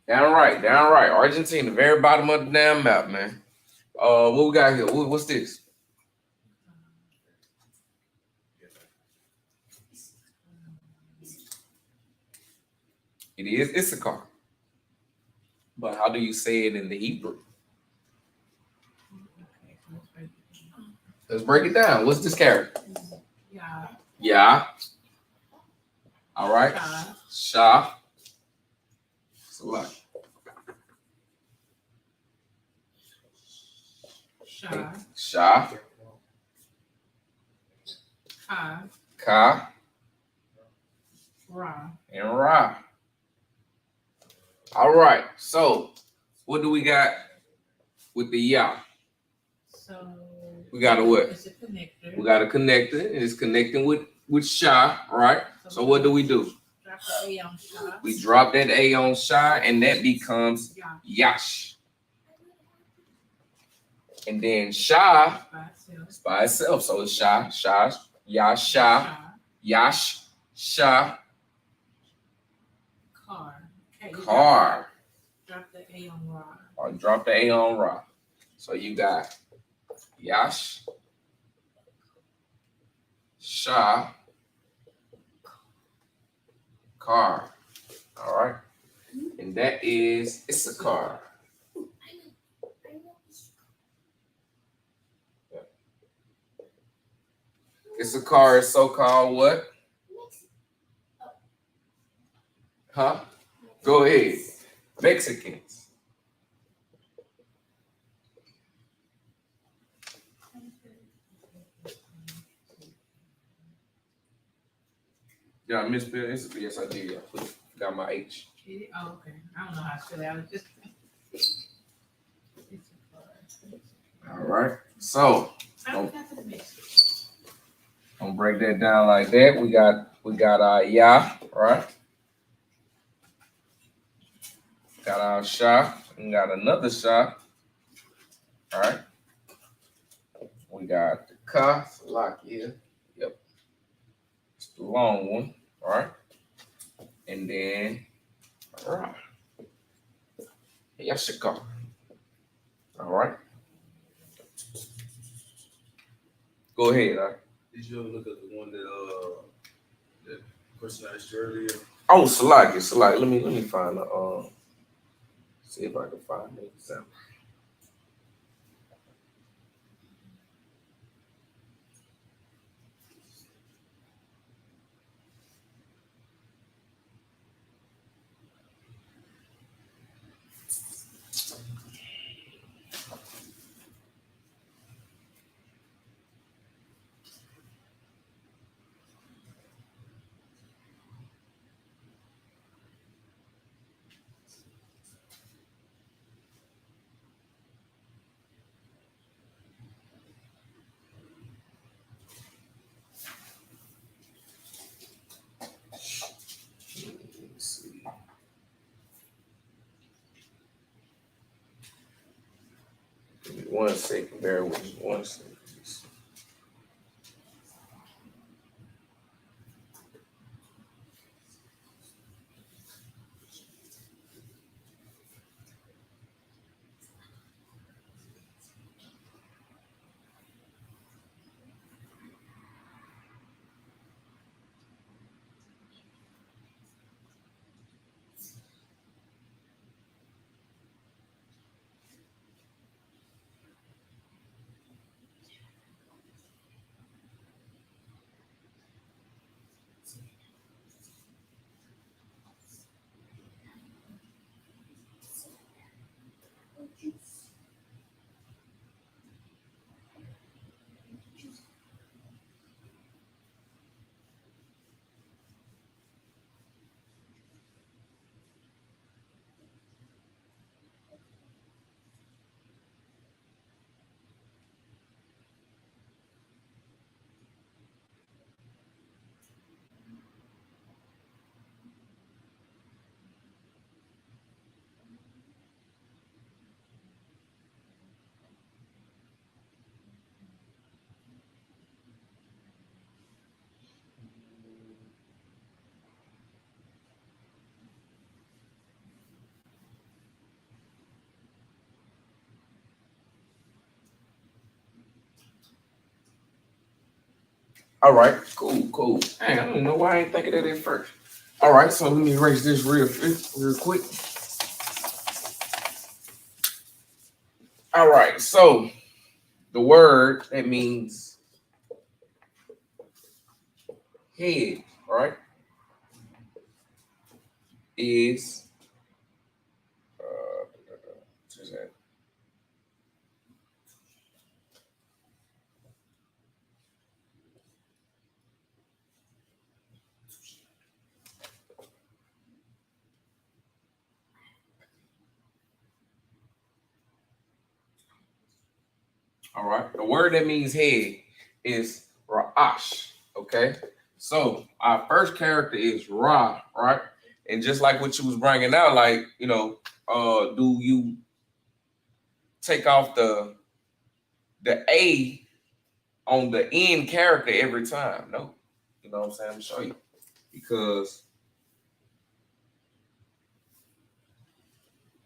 Down right. Argentina, very bottom of the damn map, man. What we got here? What's this? It is Isupk. But how do you say it in the Hebrew? Let's break it down. What's this character? Yeah. Yeah. All right. Shah. Select. Shah. Shah. Ka. Ka. Ra. And Ra. All right. So, what do we got with the Yah? So We got a what? it's a connector. We got a connector, and it's connecting with Shah, right? So what do? Drop the A on Shah. We drop that A on Shah, and that becomes Yash. And then Shah is by itself. So it's Shah, Shah, Yash, Shah, Yash, Shah, Car. Drop the A on Ra. Or drop the A on Ra. So you got Yash, Shah, Car. All right. And that is Isupk. Isupk is so-called what? Huh? Go ahead. Mexicans. Yeah, I misspelled Isupk. Yes, I did. I got my H. Oh, okay. I don't know how to spell it. I was just. All right. So I'm gonna break that down like that. We got our Yah, right? Got our Shah. We got another Shah. All right. We got the Ka. Lock here. Yep. It's the long one. All right. And then Ra. Yashika. All right. Go ahead. Did you ever look at the one that person I asked you earlier? Oh, Salaki. Let me find the see if I can find the example. Give me 1 second. Bear with me 1 second. All right, cool. Dang, I don't know why I ain't thinking of that first. All right, so let me erase this real quick. All right, so the word that means head, right, is what's that? All right, the word that means head is Ra'ash. Okay, so our first character is Ra, right? And just like what you was bringing out, like, you know, do you take off the A on the end character every time? No. You know what I'm saying? I'm gonna show you. Because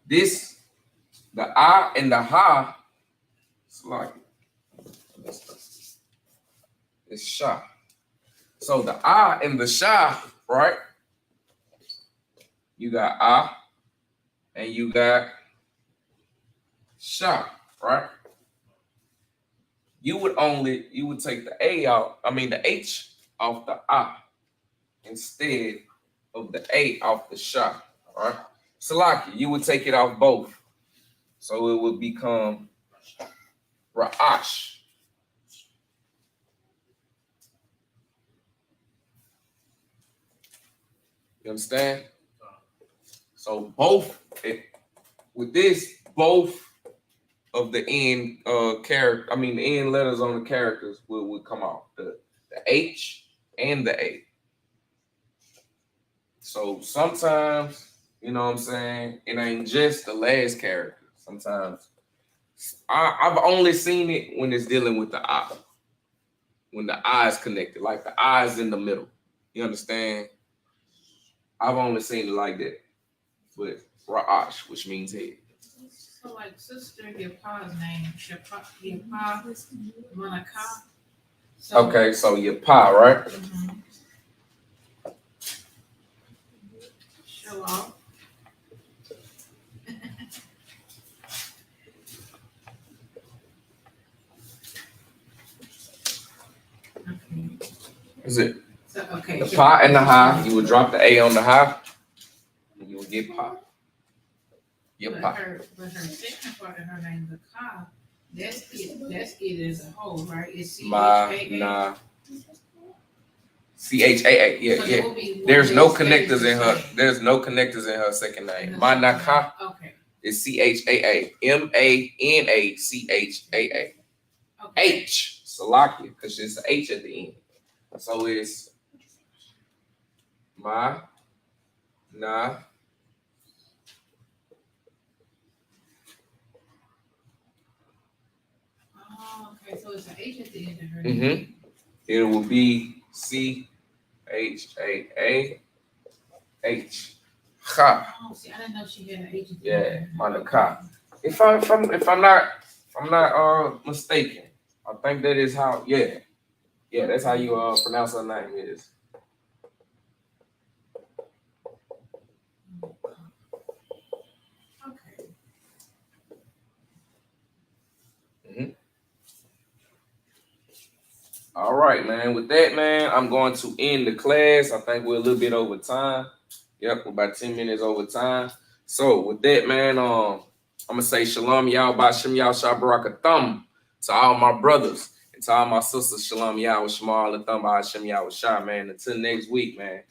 this, the I and the Ha, it's like it's Sha. So the I and the Sha, right? You got I and you got Sha, right? You would take the A out, the H off the I instead of the A off the Sha, all right? Salaki, you would take it off both. So it would become Ra'ash. You understand? So both of the end the end letters on the characters would come off. The H and the A. So sometimes, you know what I'm saying, it ain't just the last character. Sometimes I've only seen it when it's dealing with the I. When the I is connected, like the I is in the middle. You understand? I've only seen it like that. But Ra'ash, which means head. So like Sister Yapa's name, Yapa Manaka. So, okay, so Yapa, right? Mm-hmm. Show off. Okay. Is it? So, okay. The Pa and the Ha, you would drop the A on the Ha, and you would get Pa. But her second part of her name, the Ka, that's it as a whole, right? It's C-H-A-A. C-H-A-A, yeah, so yeah. There's no connectors in her. There's no connectors in her second name. Manaka is C-H-A-A. M-A-N-A-C-H-A-A. H, Salakia, because it's an H at the end. So it's Ma, Na. Oh, okay, so it's an H at the end of her name. Mm-hmm. It will be C-H-A-A-H. Ha. Oh, see, I didn't know she had an H at the end. Yeah, Manaka. If I'm not mistaken, I think that is how. Yeah, that's how you pronounce her name. Is. Okay. Mm-hmm. All right, man. With that, man, I'm going to end the class. I think we're a little bit over time. Yep, we're about 10 minutes over time. So with that, man, I'm gonna say shalom, y'all, b'ashem, y'all, shabarakatham to all my brothers and to all my sisters. Shalom, y'all, shema, alatham, b'ashem, y'all, shah, man. Until next week, man.